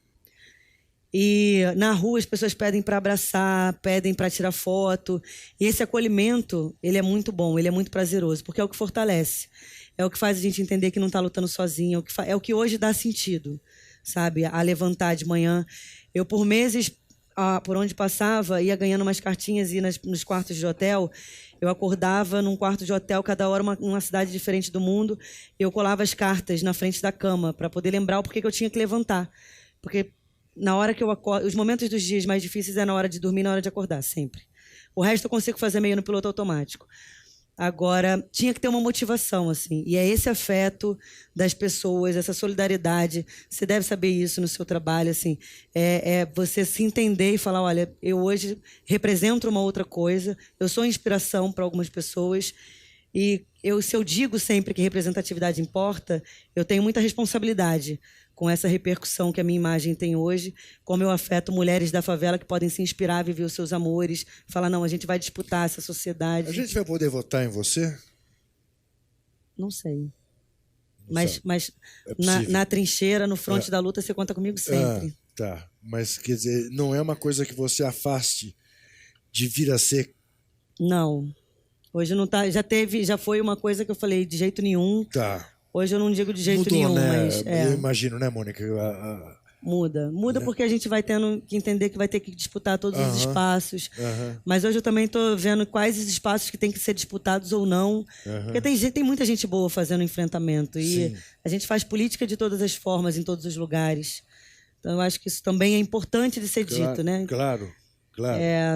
Speaker 4: E na rua as pessoas pedem para abraçar, pedem para tirar foto. E esse acolhimento, ele é muito bom, ele é muito prazeroso, porque é o que fortalece. É o que faz a gente entender que não está lutando sozinho, é o que hoje dá sentido, sabe? A levantar de manhã. Eu, por meses, por onde passava, ia ganhando umas cartinhas, ia nos quartos de hotel. Eu acordava num quarto de hotel, cada hora uma cidade diferente do mundo, e eu colava as cartas na frente da cama para poder lembrar o porquê que eu tinha que levantar. Porque na hora que eu acordo, os momentos dos dias mais difíceis é na hora de dormir e na hora de acordar, sempre. O resto eu consigo fazer meio no piloto automático. Agora, tinha que ter uma motivação, assim. E é esse afeto das pessoas, essa solidariedade. Você deve saber isso no seu trabalho, assim. É você se entender e falar, olha, eu hoje represento uma outra coisa, eu sou inspiração para algumas pessoas. E se eu digo sempre que representatividade importa, eu tenho muita responsabilidade com essa repercussão que a minha imagem tem hoje, como eu afeto mulheres da favela que podem se inspirar a viver os seus amores, falar, não, a gente vai disputar essa sociedade.
Speaker 2: A gente vai poder votar em você?
Speaker 4: Não sei.
Speaker 2: Não
Speaker 4: mas
Speaker 2: é
Speaker 4: na trincheira, no fronte da luta, você conta comigo sempre.
Speaker 2: Tá, mas quer dizer, não é uma coisa que você afaste de vir a ser...
Speaker 4: Não. Hoje não tá, já foi uma coisa que eu falei, de jeito nenhum.
Speaker 2: Tá.
Speaker 4: Hoje eu não digo de jeito
Speaker 2: Mudou,
Speaker 4: nenhum,
Speaker 2: né?
Speaker 4: mas...
Speaker 2: Eu imagino, né, Mônica?
Speaker 4: Muda
Speaker 2: né?
Speaker 4: Porque a gente vai tendo que entender que vai ter que disputar todos os espaços. Mas hoje eu também estou vendo quais os espaços que têm que ser disputados ou não. Porque tem muita gente boa fazendo enfrentamento. E a gente faz política de todas as formas, em todos os lugares. Então eu acho que isso também é importante de ser dito, né?
Speaker 2: Claro.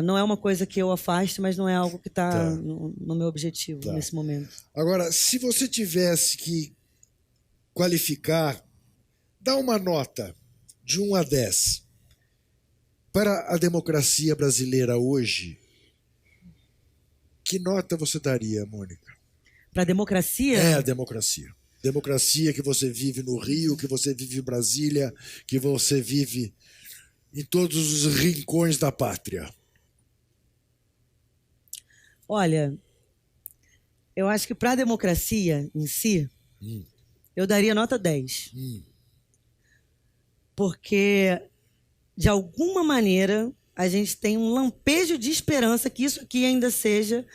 Speaker 4: Não é uma coisa que eu afaste, mas não é algo que está no meu objetivo nesse momento.
Speaker 2: Agora, se você tivesse que qualificar, dá uma nota de 1 a 10 para a democracia brasileira hoje, que nota você daria, Mônica?
Speaker 4: Para a democracia?
Speaker 2: É a democracia. Democracia que você vive no Rio, que você vive em Brasília, que você vive em todos os rincões da pátria.
Speaker 4: Olha, eu acho que para a democracia em si, eu daria nota 10. Porque, de alguma maneira, a gente tem um lampejo de esperança que isso aqui ainda seja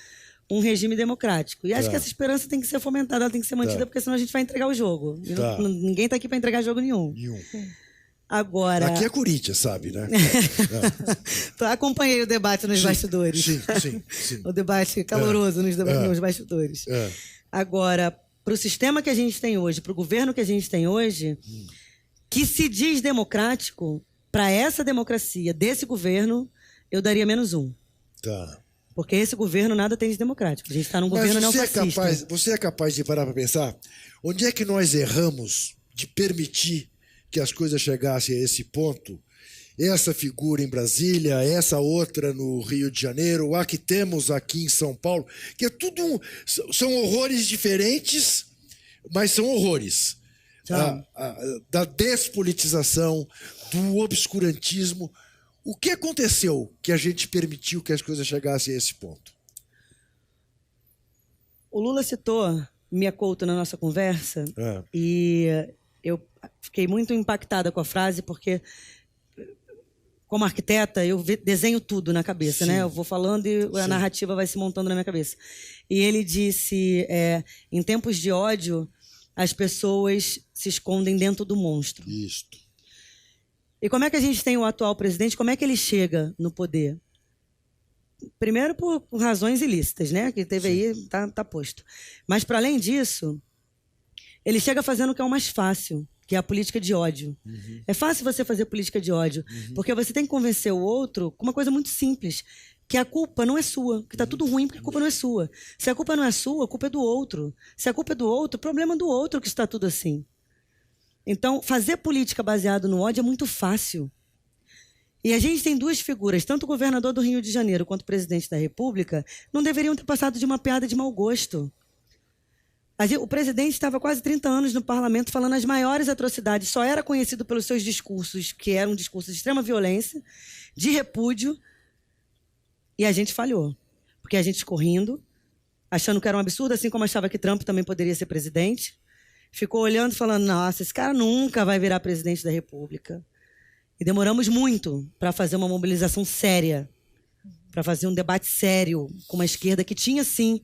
Speaker 4: um regime democrático. E acho que essa esperança tem que ser fomentada, ela tem que ser mantida, porque senão a gente vai entregar o jogo. E ninguém está aqui para entregar jogo nenhum. Agora...
Speaker 2: Aqui é Corinthians, sabe, né?
Speaker 4: Acompanhei o debate nos bastidores.
Speaker 2: Sim.
Speaker 4: O debate caloroso nos bastidores. Agora, para o sistema que a gente tem hoje, para o governo que a gente tem hoje, que se diz democrático, para essa democracia desse governo, eu daria -1.
Speaker 2: Tá.
Speaker 4: Porque esse governo nada tem de democrático. A gente está num governo neofascista.
Speaker 2: Você é capaz de parar para pensar onde é que nós erramos de permitir que as coisas chegassem a esse ponto? Essa figura em Brasília, essa outra no Rio de Janeiro, a que temos aqui em São Paulo, que é tudo... São horrores diferentes, mas são horrores. Da despolitização, do obscurantismo. O que aconteceu que a gente permitiu que as coisas chegassem a esse ponto?
Speaker 4: O Lula citou Mia Couto na nossa conversa e eu fiquei muito impactada com a frase porque, como arquiteta, eu desenho tudo na cabeça, né? Eu vou falando e a narrativa vai se montando na minha cabeça. E ele disse, em tempos de ódio, as pessoas se escondem dentro do monstro.
Speaker 2: Isso.
Speaker 4: E como é que a gente tem o atual presidente? Como é que ele chega no poder? Primeiro por razões ilícitas, né? Que teve aí, tá posto. Mas, para além disso, ele chega fazendo o que é o mais fácil, que é a política de ódio. É fácil você fazer política de ódio, porque você tem que convencer o outro com uma coisa muito simples, que a culpa não é sua, que tá tudo ruim porque a culpa não é sua. Se a culpa não é sua, a culpa é do outro. Se a culpa é do outro, o problema é do outro que está tudo assim. Então, fazer política baseada no ódio é muito fácil. E a gente tem duas figuras, tanto o governador do Rio de Janeiro quanto o presidente da República, não deveriam ter passado de uma piada de mau gosto. O presidente estava quase 30 anos no parlamento falando as maiores atrocidades, só era conhecido pelos seus discursos, que eram discursos de extrema violência, de repúdio, e a gente falhou. Porque a gente ficou rindo, achando que era um absurdo, assim como achava que Trump também poderia ser presidente. Ficou olhando e falando, nossa, esse cara nunca vai virar presidente da República. E demoramos muito para fazer uma mobilização séria, para fazer um debate sério com uma esquerda que tinha, sim,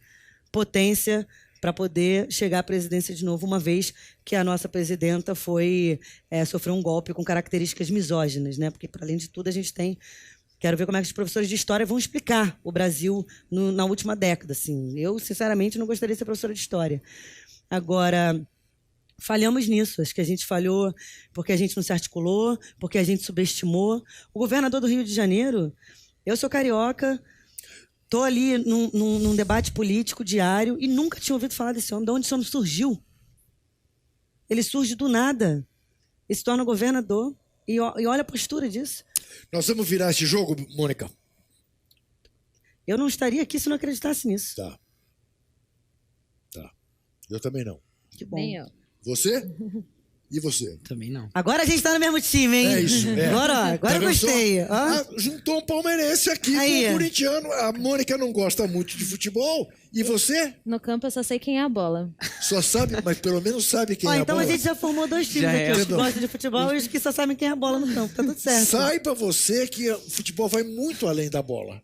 Speaker 4: potência para poder chegar à presidência de novo, uma vez que a nossa presidenta sofreu um golpe com características misóginas, né? Porque, para além de tudo, a gente tem... Quero ver como é que os professores de história vão explicar o Brasil na última década. Assim. Eu, sinceramente, não gostaria de ser professora de história. Agora, falhamos nisso. Acho que a gente falhou porque a gente não se articulou, porque a gente subestimou. O governador do Rio de Janeiro, eu sou carioca, estou ali num debate político diário e nunca tinha ouvido falar desse homem. De onde esse homem surgiu? Ele surge do nada e se torna governador. E olha a postura disso.
Speaker 2: Nós vamos virar esse jogo, Mônica?
Speaker 4: Eu não estaria aqui se não acreditasse nisso.
Speaker 2: Tá. Eu também não.
Speaker 4: Que bom.
Speaker 5: Nem eu.
Speaker 2: Você? E você?
Speaker 6: Também não.
Speaker 4: Agora a gente tá no mesmo time, hein?
Speaker 2: É isso.
Speaker 4: Agora
Speaker 2: Tá
Speaker 4: eu gostei.
Speaker 2: Juntou um palmeirense aqui
Speaker 4: Aí.
Speaker 2: com um corintiano. A Mônica não gosta muito de futebol. E você?
Speaker 5: No campo eu só sei quem é a bola.
Speaker 2: Só sabe, mas pelo menos sabe quem é a
Speaker 4: Então
Speaker 2: bola.
Speaker 4: a gente já formou dois times
Speaker 6: Já
Speaker 4: aqui.
Speaker 6: é.
Speaker 4: Os que gostam de futebol e os que só sabem quem é a bola no campo. Tá tudo certo.
Speaker 2: Saiba você que o futebol vai muito além da bola.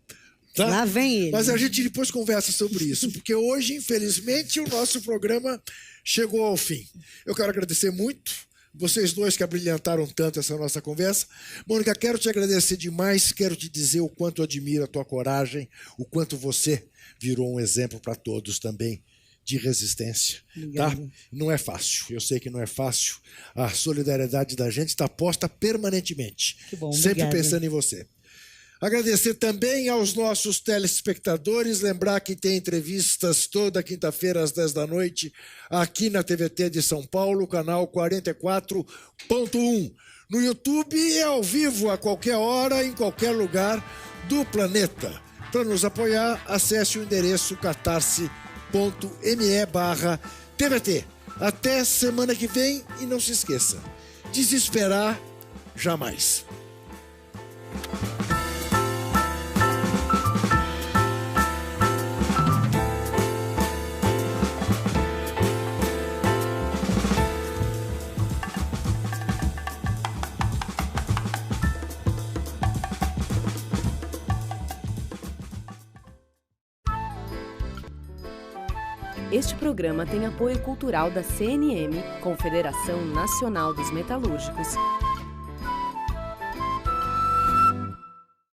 Speaker 2: Tá?
Speaker 4: Lá vem ele.
Speaker 2: Mas a gente depois conversa sobre isso, porque hoje, infelizmente, o nosso programa chegou ao fim. Eu quero agradecer muito vocês dois que abrilhantaram tanto essa nossa conversa. Mônica, quero te agradecer demais, quero te dizer o quanto eu admiro a tua coragem, o quanto você virou um exemplo para todos também de resistência. Tá? Não é fácil, eu sei que não é fácil. A solidariedade da gente está posta permanentemente,
Speaker 4: Que bom,
Speaker 2: sempre
Speaker 4: obrigada.
Speaker 2: pensando em você. Agradecer também aos nossos telespectadores, lembrar que tem entrevistas toda quinta-feira às 10 da noite, aqui na TVT de São Paulo, canal 44.1. No YouTube é ao vivo a qualquer hora, em qualquer lugar do planeta. Para nos apoiar, acesse o endereço catarse.me/TVT. Até semana que vem e não se esqueça, desesperar jamais.
Speaker 1: Este programa tem apoio cultural da CNM, Confederação Nacional dos Metalúrgicos.